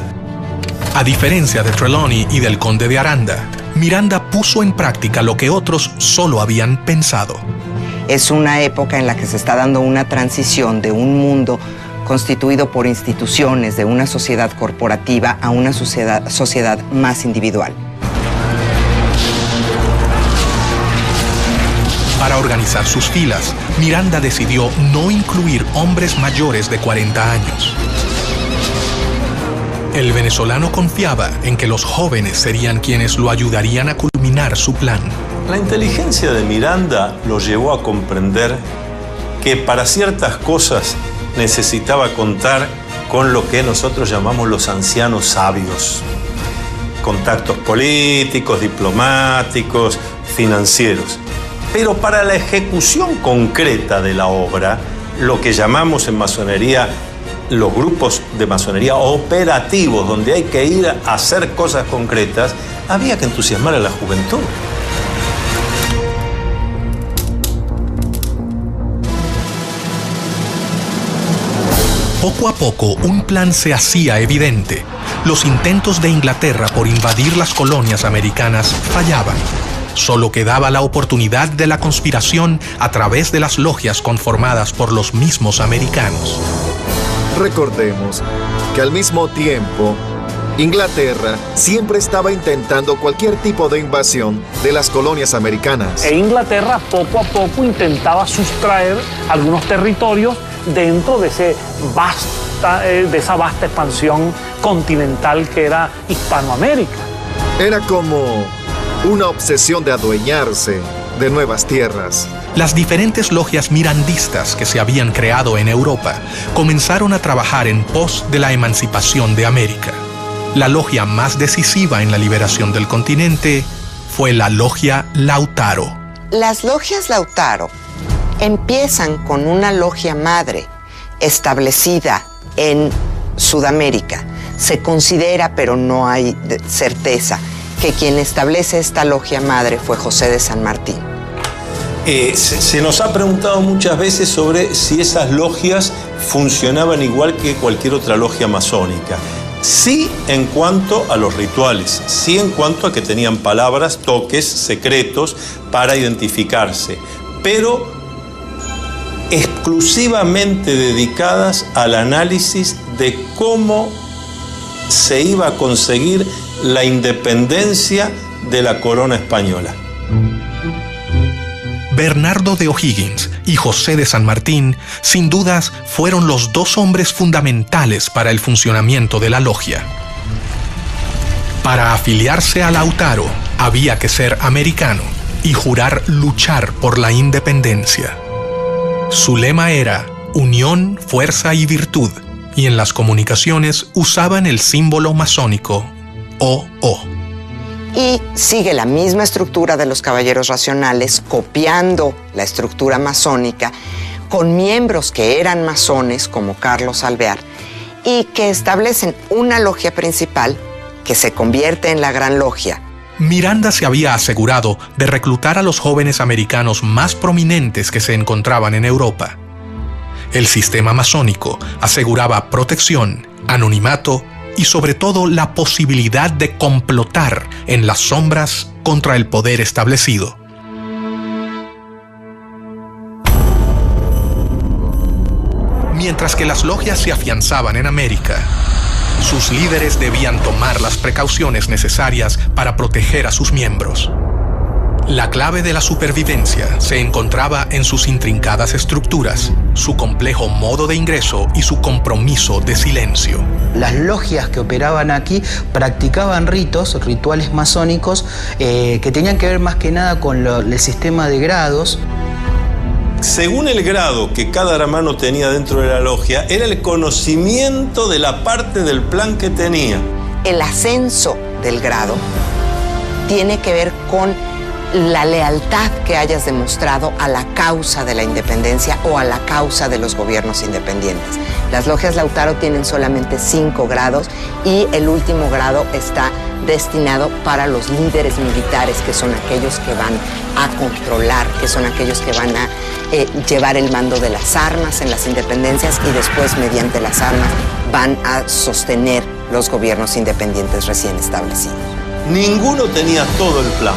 A diferencia de Trelawney y del conde de Aranda, Miranda puso en práctica lo que otros solo habían pensado. Es una época en la que se está dando una transición de un mundo constituido por instituciones, de una sociedad corporativa a una sociedad más individual. Para organizar sus filas, Miranda decidió no incluir hombres mayores de 40 años. El venezolano confiaba en que los jóvenes serían quienes lo ayudarían a culminar su plan. La inteligencia de Miranda lo llevó a comprender que para ciertas cosas necesitaba contar con lo que nosotros llamamos los ancianos sabios. Contactos políticos, diplomáticos, financieros. Pero para la ejecución concreta de la obra, lo que llamamos en masonería los grupos de masonería operativos, donde hay que ir a hacer cosas concretas, había que entusiasmar a la juventud. Poco a poco, un plan se hacía evidente. Los intentos de Inglaterra por invadir las colonias americanas fallaban. Solo quedaba la oportunidad de la conspiración a través de las logias conformadas por los mismos americanos. Recordemos que al mismo tiempo Inglaterra siempre estaba intentando cualquier tipo de invasión de las colonias americanas. E Inglaterra poco a poco intentaba sustraer algunos territorios dentro de esa vasta expansión continental que era Hispanoamérica. Era como una obsesión de adueñarse de nuevas tierras. Las diferentes logias mirandistas que se habían creado en Europa comenzaron a trabajar en pos de la emancipación de América. La logia más decisiva en la liberación del continente fue la logia Lautaro. Las logias Lautaro empiezan con una logia madre establecida en Sudamérica. Se considera, pero no hay certeza, que quien establece esta logia madre fue José de San Martín. Se nos ha preguntado muchas veces sobre si esas logias funcionaban igual que cualquier otra logia masónica. Sí en cuanto a los rituales, sí en cuanto a que tenían palabras, toques, secretos para identificarse, pero exclusivamente dedicadas al análisis de cómo se iba a conseguir la independencia de la corona española. Bernardo de O'Higgins y José de San Martín, sin dudas, fueron los dos hombres fundamentales para el funcionamiento de la logia. Para afiliarse a Lautaro, había que ser americano y jurar luchar por la independencia. Su lema era unión, fuerza y virtud, y en las comunicaciones usaban el símbolo masónico OO. Y sigue la misma estructura de los caballeros racionales, copiando la estructura masónica, con miembros que eran masones, como Carlos Alvear, y que establecen una logia principal que se convierte en la Gran Logia. Miranda se había asegurado de reclutar a los jóvenes americanos más prominentes que se encontraban en Europa. El sistema masónico aseguraba protección, anonimato y sobre todo la posibilidad de complotar en las sombras contra el poder establecido. Mientras que las logias se afianzaban en América, sus líderes debían tomar las precauciones necesarias para proteger a sus miembros. La clave de la supervivencia se encontraba en sus intrincadas estructuras, su complejo modo de ingreso y su compromiso de silencio. Las logias que operaban aquí practicaban rituales masónicos que tenían que ver más que nada con el sistema de grados. Según el grado que cada hermano tenía dentro de la logia, era el conocimiento de la parte del plan que tenía. El ascenso del grado tiene que ver con la lealtad que hayas demostrado a la causa de la independencia o a la causa de los gobiernos independientes. Las logias Lautaro tienen solamente 5 grados y el último grado está destinado para los líderes militares, que son aquellos que van a controlar, que son aquellos que van a llevar el mando de las armas en las independencias y después, mediante las armas, van a sostener los gobiernos independientes recién establecidos. Ninguno tenía todo el plan.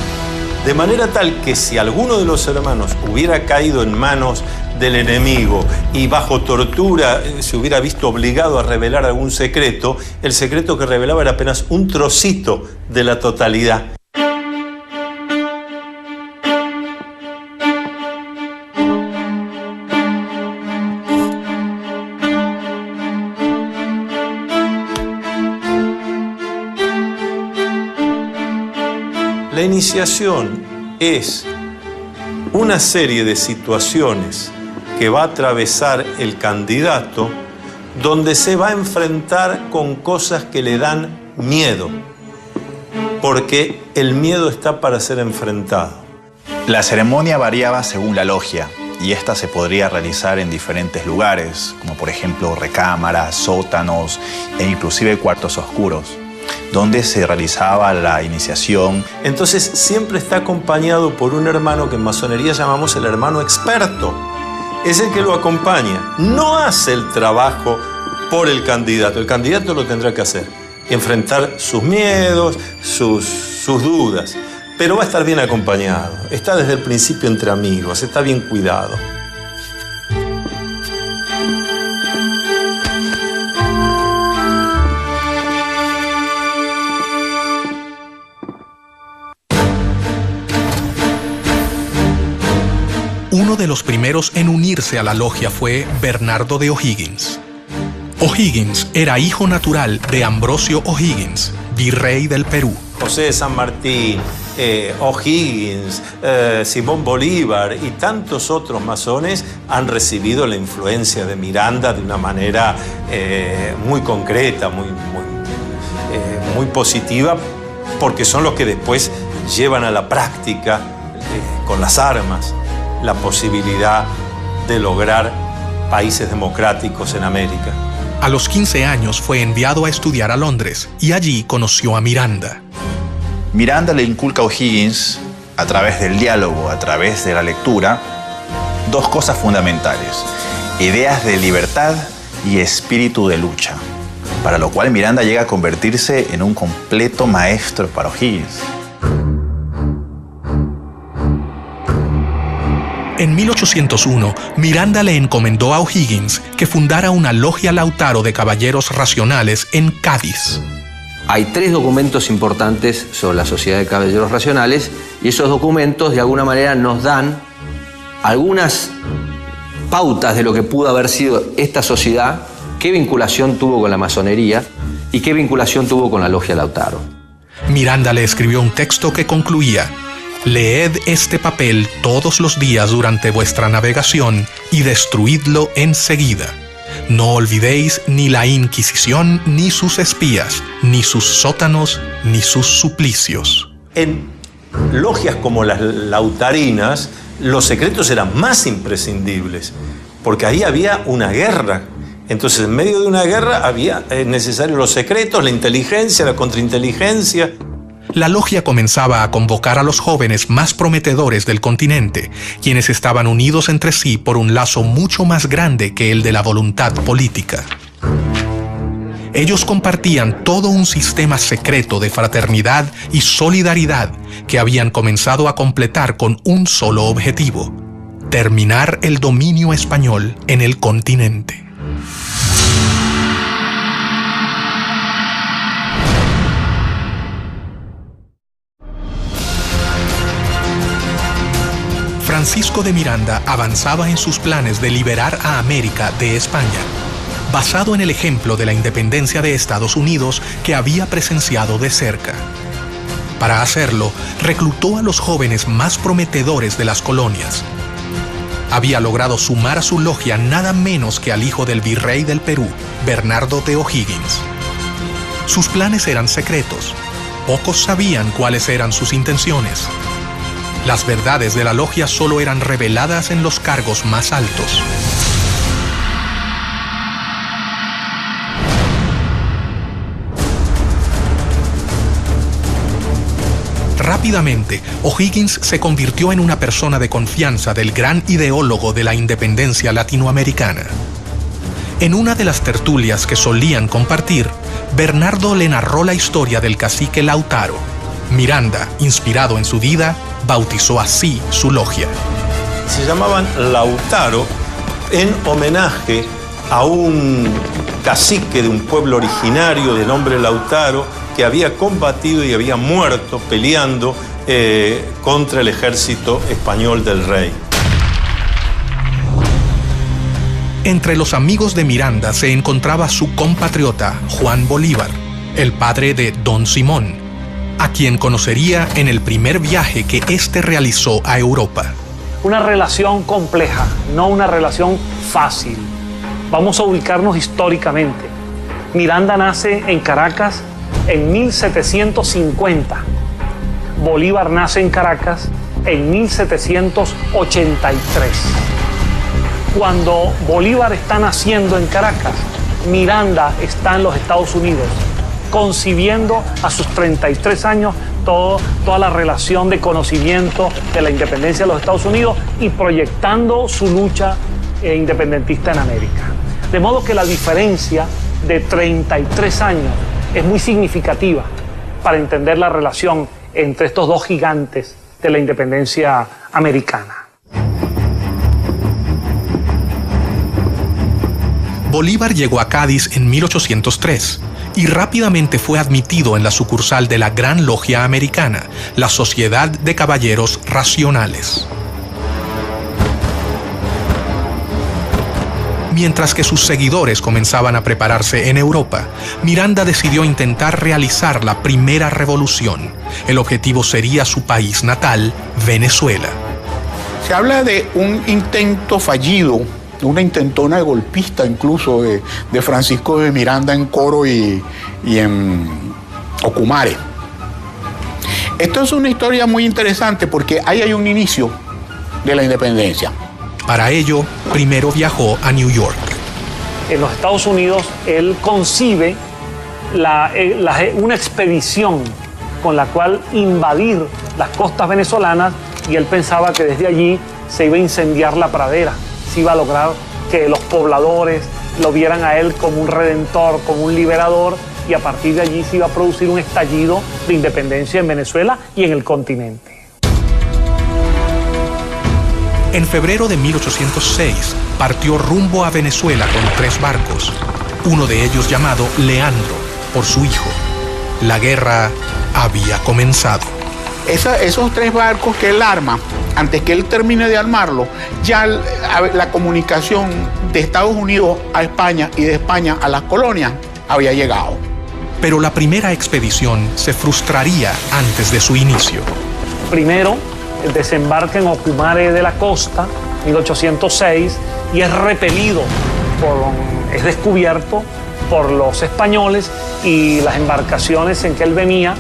De manera tal que si alguno de los hermanos hubiera caído en manos del enemigo y bajo tortura se hubiera visto obligado a revelar algún secreto, el secreto que revelaba era apenas un trocito de la totalidad. La iniciación es una serie de situaciones que va a atravesar el candidato donde se va a enfrentar con cosas que le dan miedo, porque el miedo está para ser enfrentado. La ceremonia variaba según la logia y esta se podría realizar en diferentes lugares, como por ejemplo recámaras, sótanos e inclusive cuartos oscuros, donde se realizaba la iniciación. Entonces siempre está acompañado por un hermano que en masonería llamamos el hermano experto. Es el que lo acompaña. No hace el trabajo por el candidato lo tendrá que hacer. Enfrentar sus miedos, sus dudas. Pero va a estar bien acompañado. Está desde el principio entre amigos, está bien cuidado. los primeros en unirse a la logia fue Bernardo de O'Higgins. O'Higgins era hijo natural de Ambrosio O'Higgins, virrey del Perú. José de San Martín, O'Higgins, Simón Bolívar y tantos otros masones han recibido la influencia de Miranda de una manera muy concreta, muy positiva, porque son los que después llevan a la práctica con las armas la posibilidad de lograr países democráticos en América. A los 15 años fue enviado a estudiar a Londres y allí conoció a Miranda. Miranda le inculca a O'Higgins, a través del diálogo, a través de la lectura, dos cosas fundamentales: ideas de libertad y espíritu de lucha, para lo cual Miranda llega a convertirse en un completo maestro para O'Higgins. En 1801, Miranda le encomendó a O'Higgins que fundara una logia Lautaro de caballeros racionales en Cádiz. Hay 3 documentos importantes sobre la Sociedad de Caballeros Racionales y esos documentos de alguna manera nos dan algunas pautas de lo que pudo haber sido esta sociedad, qué vinculación tuvo con la masonería y qué vinculación tuvo con la logia Lautaro. Miranda le escribió un texto que concluía: «Leed este papel todos los días durante vuestra navegación y destruidlo enseguida. No olvidéis ni la Inquisición, ni sus espías, ni sus sótanos, ni sus suplicios». En logias como las lautarinas, los secretos eran más imprescindibles, porque ahí había una guerra. Entonces, en medio de una guerra había necesarios los secretos, la inteligencia, la contrainteligencia. La logia comenzaba a convocar a los jóvenes más prometedores del continente, quienes estaban unidos entre sí por un lazo mucho más grande que el de la voluntad política. Ellos compartían todo un sistema secreto de fraternidad y solidaridad que habían comenzado a completar con un solo objetivo: terminar el dominio español en el continente. Francisco de Miranda avanzaba en sus planes de liberar a América de España, basado en el ejemplo de la independencia de Estados Unidos que había presenciado de cerca. Para hacerlo, reclutó a los jóvenes más prometedores de las colonias. Había logrado sumar a su logia nada menos que al hijo del virrey del Perú, Bernardo de O'Higgins. Sus planes eran secretos. Pocos sabían cuáles eran sus intenciones. Las verdades de la logia solo eran reveladas en los cargos más altos. Rápidamente, O'Higgins se convirtió en una persona de confianza del gran ideólogo de la independencia latinoamericana. En una de las tertulias que solían compartir, Bernardo le narró la historia del cacique Lautaro. Miranda, inspirado en su vida, bautizó así su logia. Se llamaban Lautaro en homenaje a un cacique de un pueblo originario de nombre Lautaro que había combatido y había muerto peleando contra el ejército español del rey. Entre los amigos de Miranda se encontraba su compatriota Juan Bolívar, el padre de Don Simón, a quien conocería en el primer viaje que éste realizó a Europa. Una relación compleja, no una relación fácil. Vamos a ubicarnos históricamente. Miranda nace en Caracas en 1750. Bolívar nace en Caracas en 1783. Cuando Bolívar está naciendo en Caracas, Miranda está en los Estados Unidos, concibiendo a sus 33 años toda la relación de conocimiento de la independencia de los Estados Unidos y proyectando su lucha independentista en América. De modo que la diferencia de 33 años es muy significativa para entender la relación entre estos dos gigantes de la independencia americana. Bolívar llegó a Cádiz en 1803 y rápidamente fue admitido en la sucursal de la Gran Logia Americana, la Sociedad de Caballeros Racionales. Mientras que sus seguidores comenzaban a prepararse en Europa, Miranda decidió intentar realizar la primera revolución. El objetivo sería su país natal, Venezuela. Se habla de un intento fallido, una intentona golpista incluso de Francisco de Miranda en Coro y en Ocumare. Esto es una historia muy interesante porque ahí hay un inicio de la independencia. Para ello, primero viajó a New York. En los Estados Unidos, él concibe una expedición con la cual invadir las costas venezolanas y él pensaba que desde allí se iba a incendiar la pradera, se iba a lograr que los pobladores lo vieran a él como un redentor, como un liberador, y a partir de allí se iba a producir un estallido de independencia en Venezuela y en el continente. En febrero de 1806 partió rumbo a Venezuela con 3 barcos, uno de ellos llamado Leandro, por su hijo. La guerra había comenzado. Esos 3 barcos que él arma, antes que él termine de armarlo, ya la comunicación de Estados Unidos a España y de España a las colonias había llegado. Pero la primera expedición se frustraría antes de su inicio. Primero, el desembarque en Ocumare de la Costa, 1806, y es repelido, es descubierto por los españoles y las embarcaciones en que él venía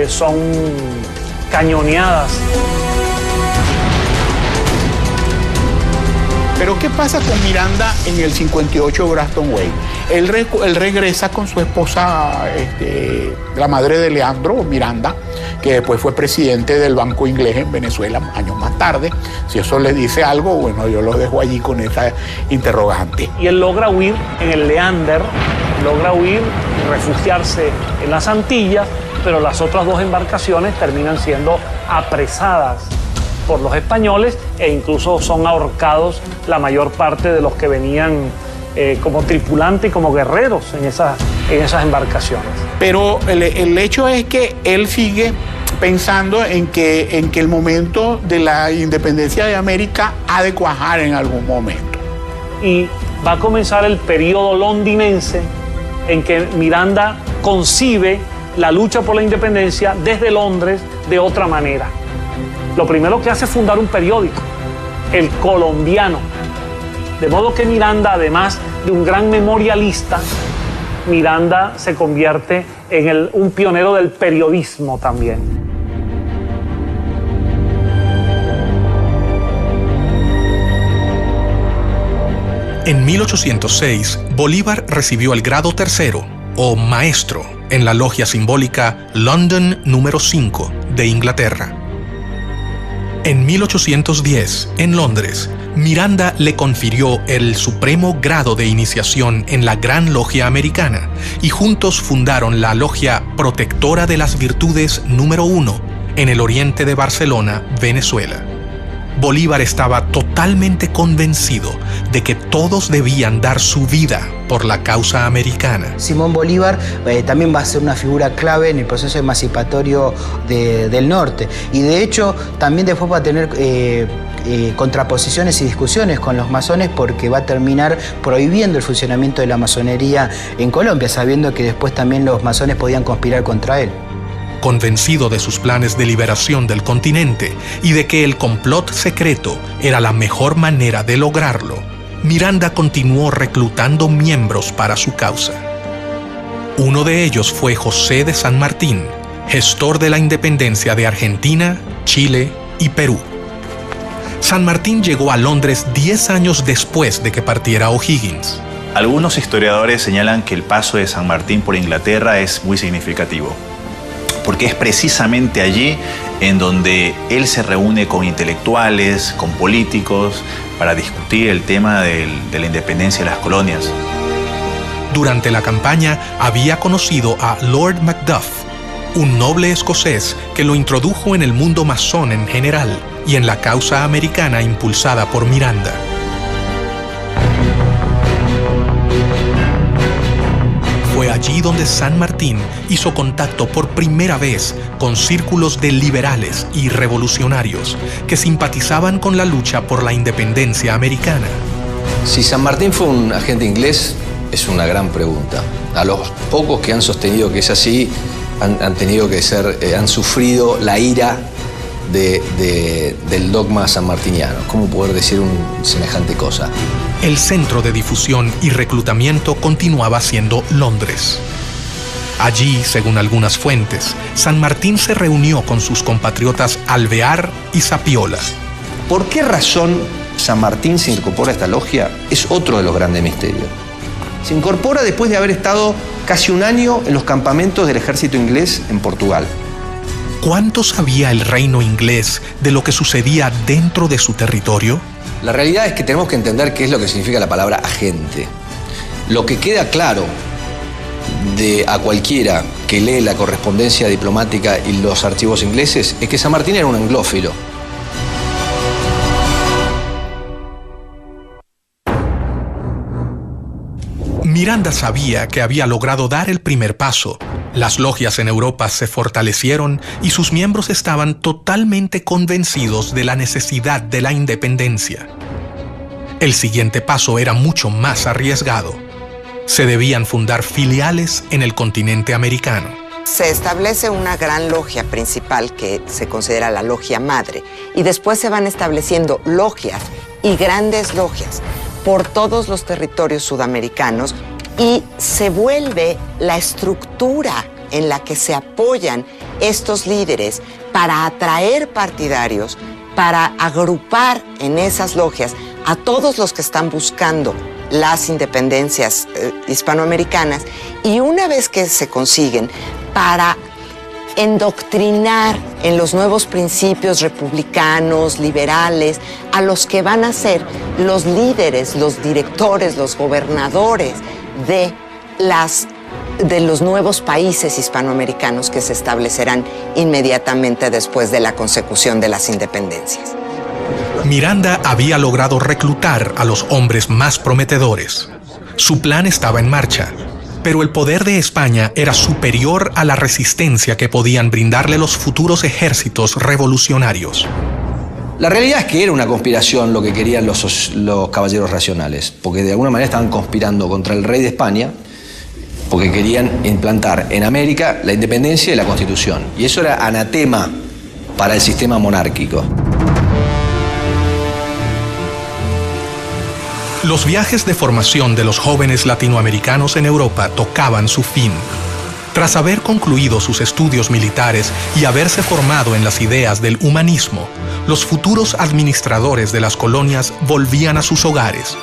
son cañoneadas. Pero ¿qué pasa con Miranda en el 58 Grafton Way? Él regresa con su esposa, la madre de Leandro, Miranda, que después fue presidente del Banco Inglés en Venezuela años más tarde. Si eso le dice algo, bueno, yo lo dejo allí con esa interrogante. Y él logra huir en el Leander, logra huir y refugiarse en las Antillas, pero las otras 2 embarcaciones terminan siendo apresadas por los españoles e incluso son ahorcados la mayor parte de los que venían como tripulantes y como guerreros en esas embarcaciones. Pero el hecho es que él sigue pensando en que el momento de la independencia de América ha de cuajar en algún momento. Y va a comenzar el periodo londinense en que Miranda concibe la lucha por la independencia desde Londres de otra manera. Lo primero que hace es fundar un periódico, El Colombiano. De modo que Miranda, además de un gran memorialista, Miranda se convierte en un pionero del periodismo también. En 1806, Bolívar recibió el grado 3º, o maestro, en la logia simbólica London número 5 de Inglaterra. En 1810, en Londres, Miranda le confirió el supremo grado de iniciación en la Gran Logia Americana y juntos fundaron la Logia Protectora de las Virtudes número 1 en el oriente de Barcelona, Venezuela. Bolívar estaba totalmente convencido de que todos debían dar su vida por la causa americana. Simón Bolívar también va a ser una figura clave en el proceso emancipatorio del norte y de hecho también después va a tener contraposiciones y discusiones con los masones porque va a terminar prohibiendo el funcionamiento de la masonería en Colombia, sabiendo que después también los masones podían conspirar contra él. Convencido de sus planes de liberación del continente y de que el complot secreto era la mejor manera de lograrlo, Miranda continuó reclutando miembros para su causa. Uno de ellos fue José de San Martín, gestor de la independencia de Argentina, Chile y Perú. San Martín llegó a Londres 10 años después de que partiera O'Higgins. Algunos historiadores señalan que el paso de San Martín por Inglaterra es muy significativo, porque es precisamente allí en donde él se reúne con intelectuales, con políticos, para discutir el tema de la independencia de las colonias. Durante la campaña había conocido a Lord Macduff, un noble escocés que lo introdujo en el mundo masón en general y en la causa americana impulsada por Miranda. Fue allí donde San Martín hizo contacto por primera vez con círculos de liberales y revolucionarios que simpatizaban con la lucha por la independencia americana. Si San Martín fue un agente inglés, es una gran pregunta. A los pocos que han sostenido que es así, han tenido que ser, han sufrido la ira del dogma sanmartiniano. ¿Cómo poder decir semejante cosa? El centro de difusión y reclutamiento continuaba siendo Londres. Allí, según algunas fuentes, San Martín se reunió con sus compatriotas Alvear y Sapiola. ¿Por qué razón San Martín se incorpora a esta logia? Es otro de los grandes misterios. Se incorpora después de haber estado casi un año en los campamentos del ejército inglés en Portugal. ¿Cuánto sabía el reino inglés de lo que sucedía dentro de su territorio? La realidad es que tenemos que entender qué es lo que significa la palabra agente. Lo que queda claro a cualquiera que lee la correspondencia diplomática y los archivos ingleses es que San Martín era un anglófilo. Miranda sabía que había logrado dar el primer paso. Las logias en Europa se fortalecieron y sus miembros estaban totalmente convencidos de la necesidad de la independencia. El siguiente paso era mucho más arriesgado. Se debían fundar filiales en el continente americano. Se establece una gran logia principal que se considera la logia madre y después se van estableciendo logias y grandes logias por todos los territorios sudamericanos y se vuelve la estructura en la que se apoyan estos líderes para atraer partidarios, para agrupar en esas logias a todos los que están buscando las independencias hispanoamericanas y una vez que se consiguen, para endoctrinar en los nuevos principios republicanos, liberales, a los que van a ser los líderes, los directores, los gobernadores de los nuevos países hispanoamericanos que se establecerán inmediatamente después de la consecución de las independencias. Miranda había logrado reclutar a los hombres más prometedores. Su plan estaba en marcha, pero el poder de España era superior a la resistencia que podían brindarle los futuros ejércitos revolucionarios. La realidad es que era una conspiración lo que querían los caballeros racionales, porque de alguna manera estaban conspirando contra el rey de España, porque querían implantar en América la independencia y la Constitución. Y eso era anatema para el sistema monárquico. Los viajes de formación de los jóvenes latinoamericanos en Europa tocaban su fin. Tras haber concluido sus estudios militares y haberse formado en las ideas del humanismo, los futuros administradores de las colonias volvían a sus hogares,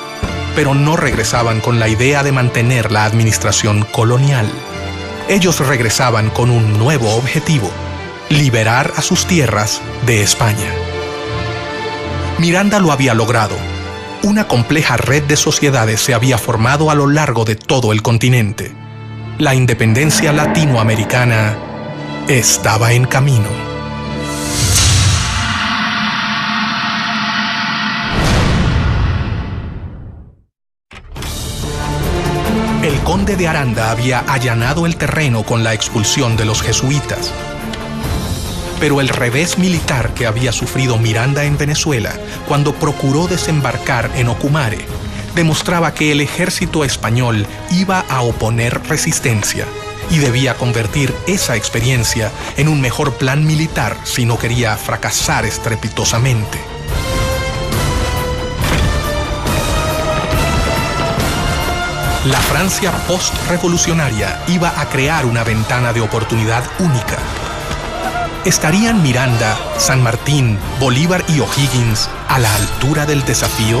pero no regresaban con la idea de mantener la administración colonial. Ellos regresaban con un nuevo objetivo: liberar a sus tierras de España. Miranda lo había logrado. Una compleja red de sociedades se había formado a lo largo de todo el continente. La independencia latinoamericana estaba en camino. El conde de Aranda había allanado el terreno con la expulsión de los jesuitas. Pero el revés militar que había sufrido Miranda en Venezuela cuando procuró desembarcar en Ocumare demostraba que el ejército español iba a oponer resistencia y debía convertir esa experiencia en un mejor plan militar si no quería fracasar estrepitosamente. La Francia post-revolucionaria iba a crear una ventana de oportunidad única. ¿Estarían Miranda, San Martín, Bolívar y O'Higgins a la altura del desafío?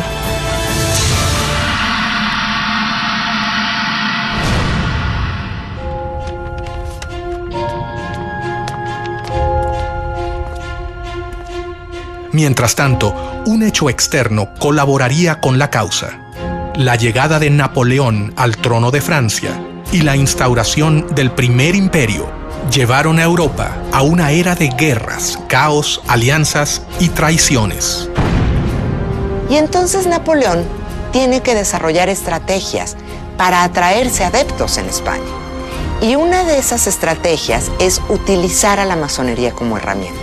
Mientras tanto, un hecho externo colaboraría con la causa: la llegada de Napoleón al trono de Francia y la instauración del Primer Imperio llevaron a Europa a una era de guerras, caos, alianzas y traiciones. Y entonces Napoleón tiene que desarrollar estrategias para atraerse adeptos en España. Y una de esas estrategias es utilizar a la masonería como herramienta.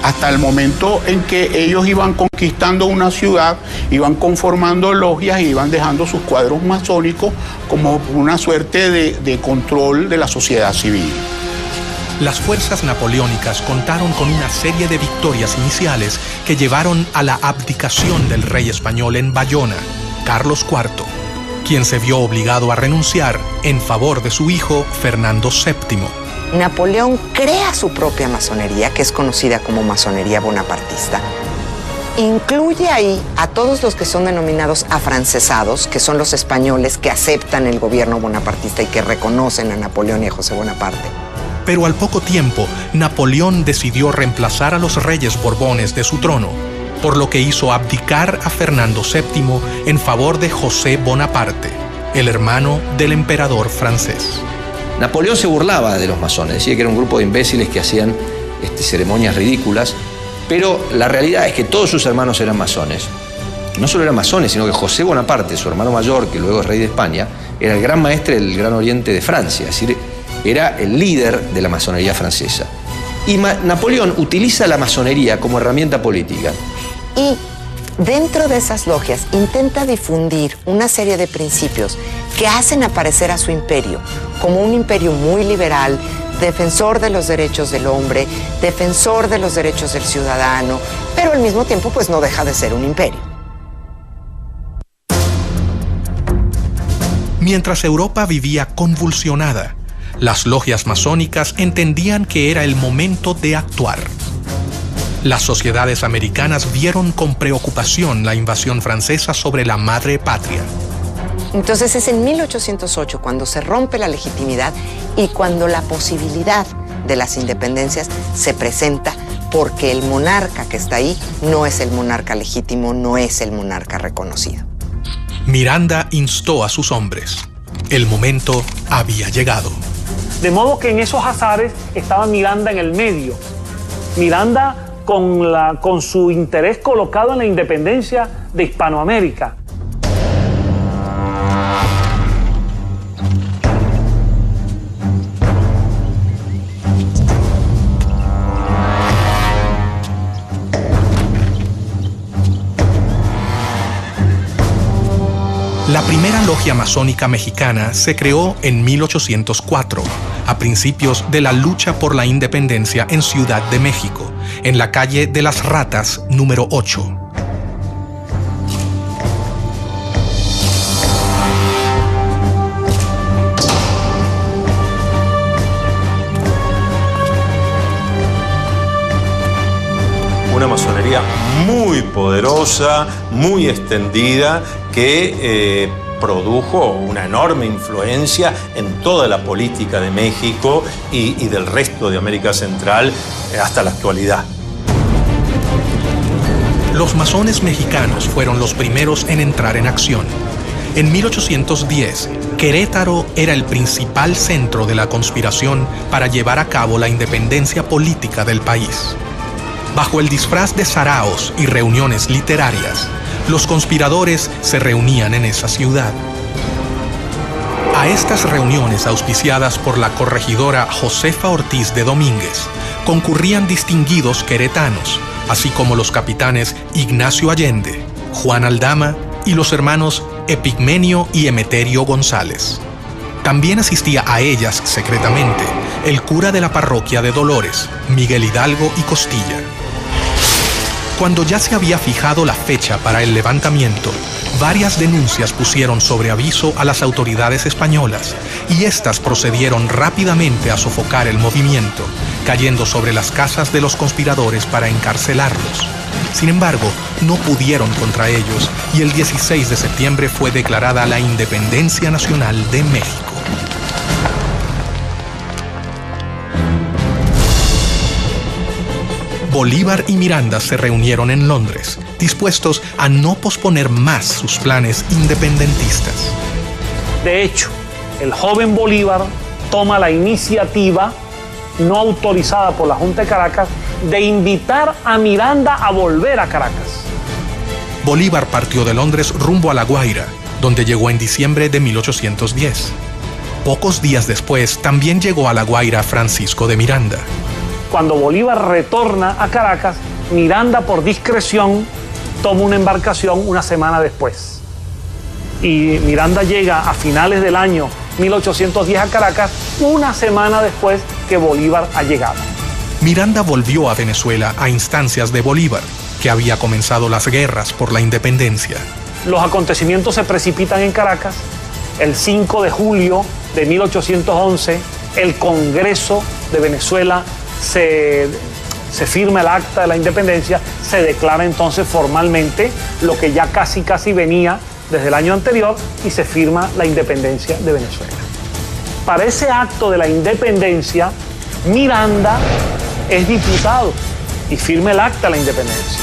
hasta el momento en que ellos iban conquistando una ciudad, iban conformando logias y iban dejando sus cuadros masónicos como una suerte de control de la sociedad civil. Las fuerzas napoleónicas contaron con una serie de victorias iniciales que llevaron a la abdicación del rey español en Bayona, Carlos IV, quien se vio obligado a renunciar en favor de su hijo Fernando VII. Napoleón crea su propia masonería, que es conocida como masonería bonapartista. Incluye ahí a todos los que son denominados afrancesados, que son los españoles que aceptan el gobierno bonapartista y que reconocen a Napoleón y a José Bonaparte. Pero al poco tiempo, Napoleón decidió reemplazar a los reyes borbones de su trono, por lo que hizo abdicar a Fernando VII en favor de José Bonaparte, el hermano del emperador francés. Napoleón se burlaba de los masones, decía que era un grupo de imbéciles que hacían ceremonias ridículas, pero la realidad es que todos sus hermanos eran masones. No solo eran masones, sino que José Bonaparte, su hermano mayor, que luego es rey de España, era el gran maestre del Gran Oriente de Francia, es decir, era el líder de la masonería francesa. Y Napoleón utiliza la masonería como herramienta política. Y dentro de esas logias intenta difundir una serie de principios que hacen aparecer a su imperio como un imperio muy liberal, defensor de los derechos del hombre, defensor de los derechos del ciudadano, pero al mismo tiempo pues no deja de ser un imperio. Mientras Europa vivía convulsionada, las logias masónicas entendían que era el momento de actuar. Las sociedades americanas vieron con preocupación la invasión francesa sobre la madre patria. Entonces es en 1808 cuando se rompe la legitimidad y cuando la posibilidad de las independencias se presenta, porque el monarca que está ahí no es el monarca legítimo, no es el monarca reconocido. Miranda instó a sus hombres. El momento había llegado. De modo que en esos azares estaba Miranda en el medio. Miranda con su interés colocado en la independencia de Hispanoamérica. La primera logia masónica mexicana se creó en 1804, a principios de la lucha por la independencia en Ciudad de México, en la calle de las Ratas, número 8. Una masonería muy poderosa, muy extendida, que produjo una enorme influencia en toda la política de México y del resto de América Central hasta la actualidad. Los masones mexicanos fueron los primeros en entrar en acción. En 1810, Querétaro era el principal centro de la conspiración para llevar a cabo la independencia política del país. Bajo el disfraz de saraos y reuniones literarias, los conspiradores se reunían en esa ciudad. A estas reuniones, auspiciadas por la corregidora Josefa Ortiz de Domínguez, concurrían distinguidos queretanos, así como los capitanes Ignacio Allende, Juan Aldama y los hermanos Epigmenio y Emeterio González. También asistía a ellas secretamente el cura de la parroquia de Dolores, Miguel Hidalgo y Costilla. Cuando ya se había fijado la fecha para el levantamiento, varias denuncias pusieron sobre aviso a las autoridades españolas y éstas procedieron rápidamente a sofocar el movimiento, cayendo sobre las casas de los conspiradores para encarcelarlos. Sin embargo, no pudieron contra ellos y el 16 de septiembre fue declarada la Independencia Nacional de México. Bolívar y Miranda se reunieron en Londres, dispuestos a no posponer más sus planes independentistas. De hecho, el joven Bolívar toma la iniciativa, no autorizada por la Junta de Caracas, de invitar a Miranda a volver a Caracas. Bolívar partió de Londres rumbo a La Guaira, donde llegó en diciembre de 1810. Pocos días después, también llegó a La Guaira Francisco de Miranda. Cuando Bolívar retorna a Caracas, Miranda por discreción toma una embarcación una semana después. Y Miranda llega a finales del año 1810 a Caracas, una semana después que Bolívar ha llegado. Miranda volvió a Venezuela a instancias de Bolívar, que había comenzado las guerras por la independencia. Los acontecimientos se precipitan en Caracas. El 5 de julio de 1811, el Congreso de Venezuela se firma el acta de la independencia, se declara entonces formalmente lo que ya casi venía desde el año anterior y se firma la independencia de Venezuela. Para ese acto de la independencia, Miranda es diputado y firma el acta de la independencia.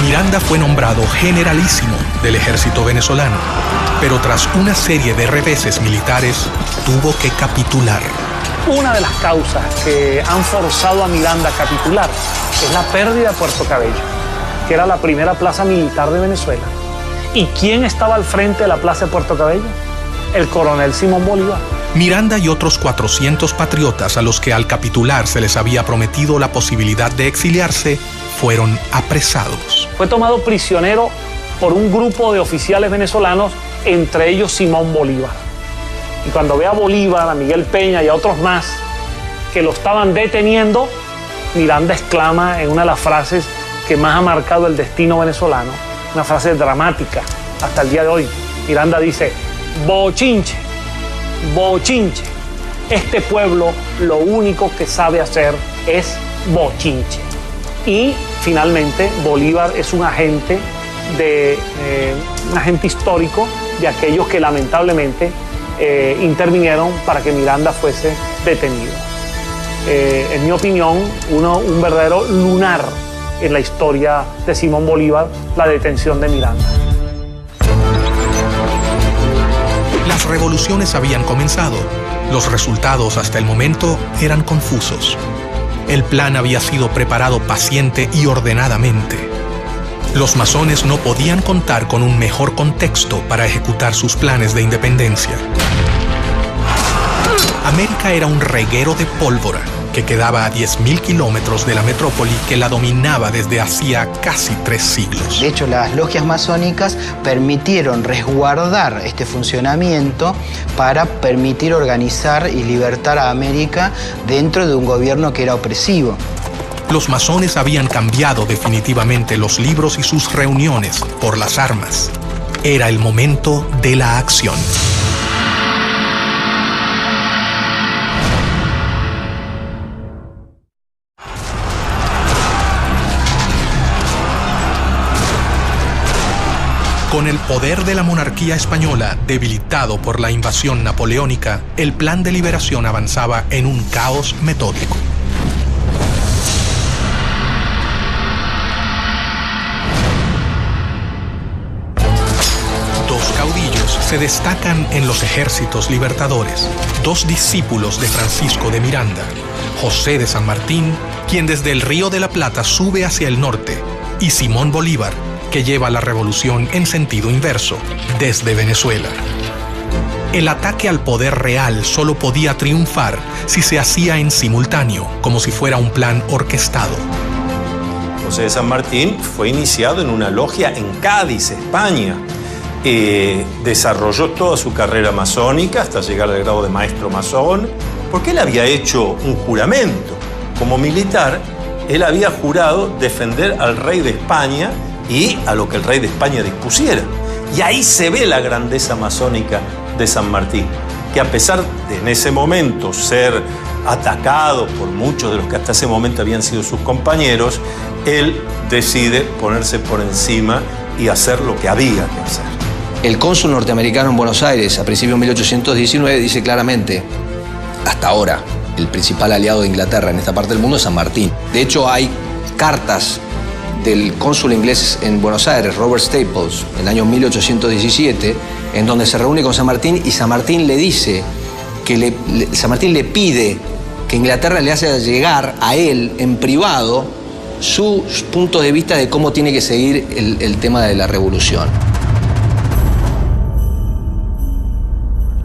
Miranda fue nombrado generalísimo del ejército venezolano, pero tras una serie de reveses militares, tuvo que capitular. Una de las causas que han forzado a Miranda a capitular es la pérdida de Puerto Cabello, que era la primera plaza militar de Venezuela. ¿Y quién estaba al frente de la plaza de Puerto Cabello? El coronel Simón Bolívar. Miranda y otros 400 patriotas a los que al capitular se les había prometido la posibilidad de exiliarse, fueron apresados. Fue tomado prisionero por un grupo de oficiales venezolanos, entre ellos Simón Bolívar. Y cuando ve a Bolívar, a Miguel Peña y a otros más que lo estaban deteniendo, Miranda exclama en una de las frases que más ha marcado el destino venezolano, una frase dramática hasta el día de hoy. Miranda dice: bochinche, bochinche. Este pueblo lo único que sabe hacer es bochinche. Y finalmente Bolívar es un agente histórico de aquellos que lamentablemente intervinieron para que Miranda fuese detenido. En mi opinión, un verdadero lunar en la historia de Simón Bolívar, la detención de Miranda. Las revoluciones habían comenzado. Los resultados hasta el momento eran confusos. El plan había sido preparado paciente y ordenadamente. Los masones no podían contar con un mejor contexto para ejecutar sus planes de independencia. América era un reguero de pólvora que quedaba a 10.000 kilómetros de la metrópoli que la dominaba desde hacía casi 3 siglos. De hecho, las logias masónicas permitieron resguardar este funcionamiento para permitir organizar y libertar a América dentro de un gobierno que era opresivo. Los masones habían cambiado definitivamente los libros y sus reuniones por las armas. Era el momento de la acción. Con el poder de la monarquía española debilitado por la invasión napoleónica, el plan de liberación avanzaba en un caos metódico. Dos caudillos se destacan en los ejércitos libertadores, 2 discípulos de Francisco de Miranda, José de San Martín, quien desde el Río de la Plata sube hacia el norte, y Simón Bolívar, que lleva la revolución en sentido inverso, desde Venezuela. El ataque al poder real solo podía triunfar si se hacía en simultáneo, como si fuera un plan orquestado. José de San Martín fue iniciado en una logia en Cádiz, España. Desarrolló toda su carrera masónica hasta llegar al grado de maestro masón, porque él había hecho un juramento. Como militar, él había jurado defender al rey de España y a lo que el rey de España dispusiera. Y ahí se ve la grandeza masónica de San Martín, que a pesar de en ese momento ser atacado por muchos de los que hasta ese momento habían sido sus compañeros, él decide ponerse por encima y hacer lo que había que hacer. El cónsul norteamericano en Buenos Aires, a principios de 1819, dice claramente: hasta ahora, el principal aliado de Inglaterra en esta parte del mundo es San Martín. De hecho, hay cartas del cónsul inglés en Buenos Aires, Robert Staples, en el año 1817, en donde se reúne con San Martín y San Martín le dice que San Martín le pide que Inglaterra le haga llegar a él en privado sus puntos de vista de cómo tiene que seguir el tema de la revolución.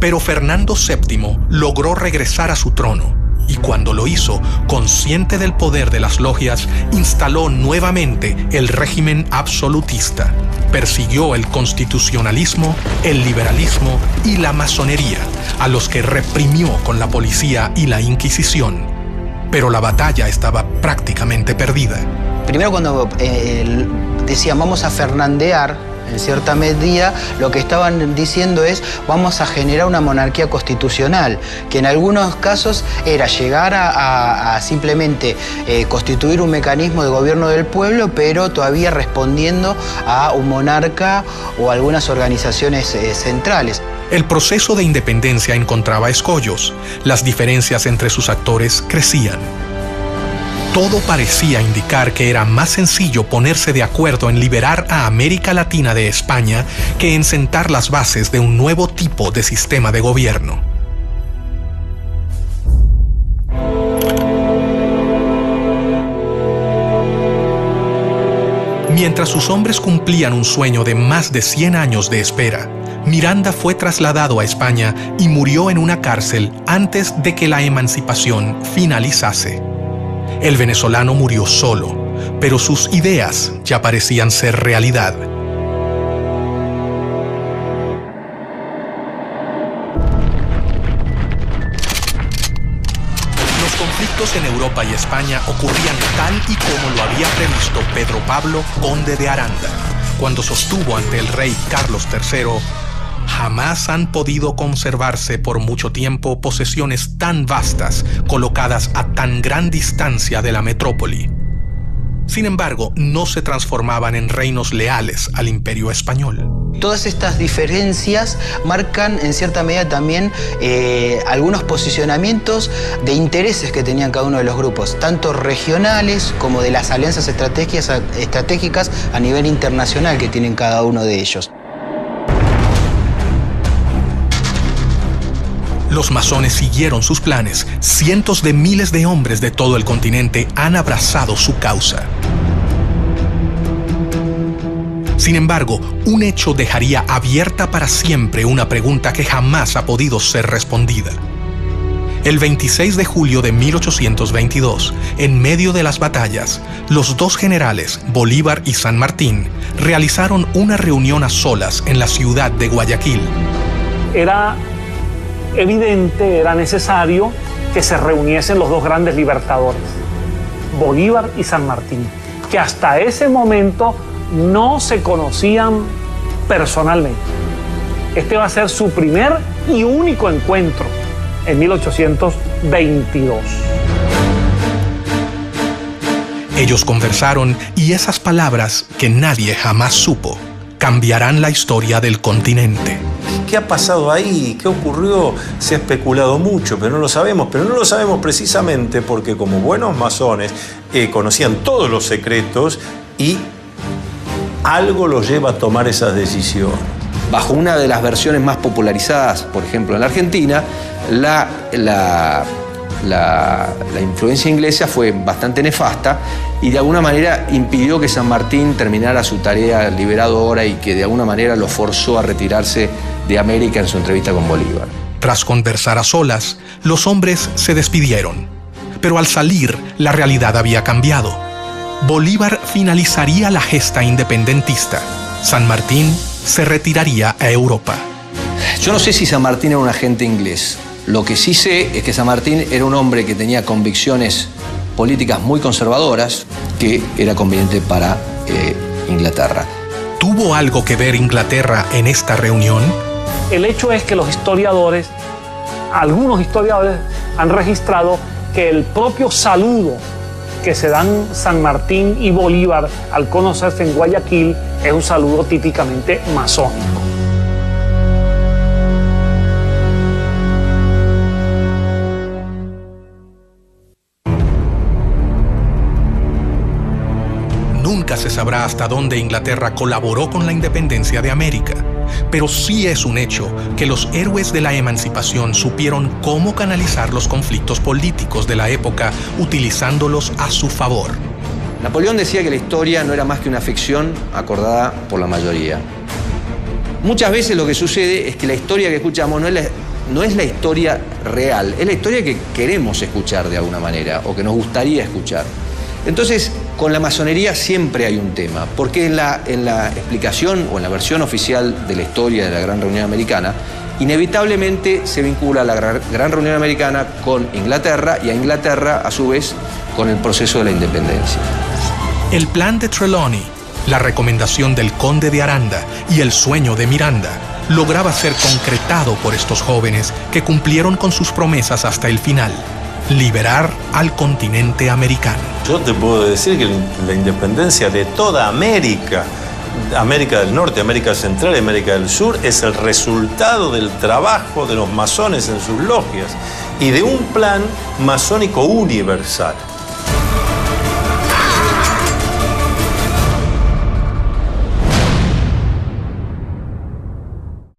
Pero Fernando VII logró regresar a su trono y cuando lo hizo, consciente del poder de las logias, instaló nuevamente el régimen absolutista. Persiguió el constitucionalismo, el liberalismo y la masonería, a los que reprimió con la policía y la Inquisición. Pero la batalla estaba prácticamente perdida. Primero, cuando decían vamos a fernandear, en cierta medida lo que estaban diciendo es vamos a generar una monarquía constitucional, que en algunos casos era llegar a simplemente constituir un mecanismo de gobierno del pueblo, pero todavía respondiendo a un monarca o algunas organizaciones centrales. El proceso de independencia encontraba escollos. Las diferencias entre sus actores crecían. Todo parecía indicar que era más sencillo ponerse de acuerdo en liberar a América Latina de España que en sentar las bases de un nuevo tipo de sistema de gobierno. Mientras sus hombres cumplían un sueño de más de 100 años de espera, Miranda fue trasladado a España y murió en una cárcel antes de que la emancipación finalizase. El venezolano murió solo, pero sus ideas ya parecían ser realidad. Los conflictos en Europa y España ocurrían tal y como lo había previsto Pedro Pablo, conde de Aranda, cuando sostuvo ante el rey Carlos III: jamás han podido conservarse por mucho tiempo posesiones tan vastas, colocadas a tan gran distancia de la metrópoli. Sin embargo, no se transformaban en reinos leales al imperio español. Todas estas diferencias marcan en cierta medida también algunos posicionamientos de intereses que tenían cada uno de los grupos, tanto regionales como de las alianzas estratégicas a nivel internacional que tienen cada uno de ellos. Los masones siguieron sus planes. Cientos de miles de hombres de todo el continente han abrazado su causa. Sin embargo, un hecho dejaría abierta para siempre una pregunta que jamás ha podido ser respondida. El 26 de julio de 1822, en medio de las batallas, los dos generales, Bolívar y San Martín, realizaron una reunión a solas en la ciudad de Guayaquil. Era evidente, era necesario que se reuniesen los dos grandes libertadores, Bolívar y San Martín, que hasta ese momento no se conocían personalmente. Este va a ser su primer y único encuentro en 1822. Ellos conversaron y esas palabras que nadie jamás supo cambiarán la historia del continente. ¿Qué ha pasado ahí? ¿Qué ocurrió? Se ha especulado mucho, pero no lo sabemos. Pero no lo sabemos precisamente porque como buenos masones conocían todos los secretos y algo los lleva a tomar esas decisiones. Bajo una de las versiones más popularizadas, por ejemplo, en la Argentina, la influencia inglesa fue bastante nefasta y de alguna manera impidió que San Martín terminara su tarea liberadora y que de alguna manera lo forzó a retirarse de América en su entrevista con Bolívar. Tras conversar a solas, los hombres se despidieron. Pero al salir, la realidad había cambiado. Bolívar finalizaría la gesta independentista. San Martín se retiraría a Europa. Yo no sé si San Martín era un agente inglés. Lo que sí sé es que San Martín era un hombre que tenía convicciones políticas muy conservadoras que era conveniente para Inglaterra. ¿Tuvo algo que ver Inglaterra en esta reunión? El hecho es que los historiadores, algunos historiadores, han registrado que el propio saludo que se dan San Martín y Bolívar al conocerse en Guayaquil es un saludo típicamente masónico. Nunca se sabrá hasta dónde Inglaterra colaboró con la independencia de América, pero sí es un hecho que los héroes de la emancipación supieron cómo canalizar los conflictos políticos de la época utilizándolos a su favor. Napoleón decía que la historia no era más que una ficción acordada por la mayoría. Muchas veces lo que sucede es que la historia que escuchamos no es no es la historia real, es la historia que queremos escuchar de alguna manera, o que nos gustaría escuchar. Entonces, con la masonería siempre hay un tema, porque en la explicación o en la versión oficial de la historia de la Gran Reunión Americana, inevitablemente se vincula a la Gran Reunión Americana con Inglaterra y a Inglaterra, a su vez, con el proceso de la independencia. El plan de Trelawney, la recomendación del conde de Aranda y el sueño de Miranda lograba ser concretado por estos jóvenes que cumplieron con sus promesas hasta el final: liberar al continente americano. Yo te puedo decir que la independencia de toda América, América del Norte, América Central y América del Sur, es el resultado del trabajo de los masones en sus logias y de un plan masónico universal.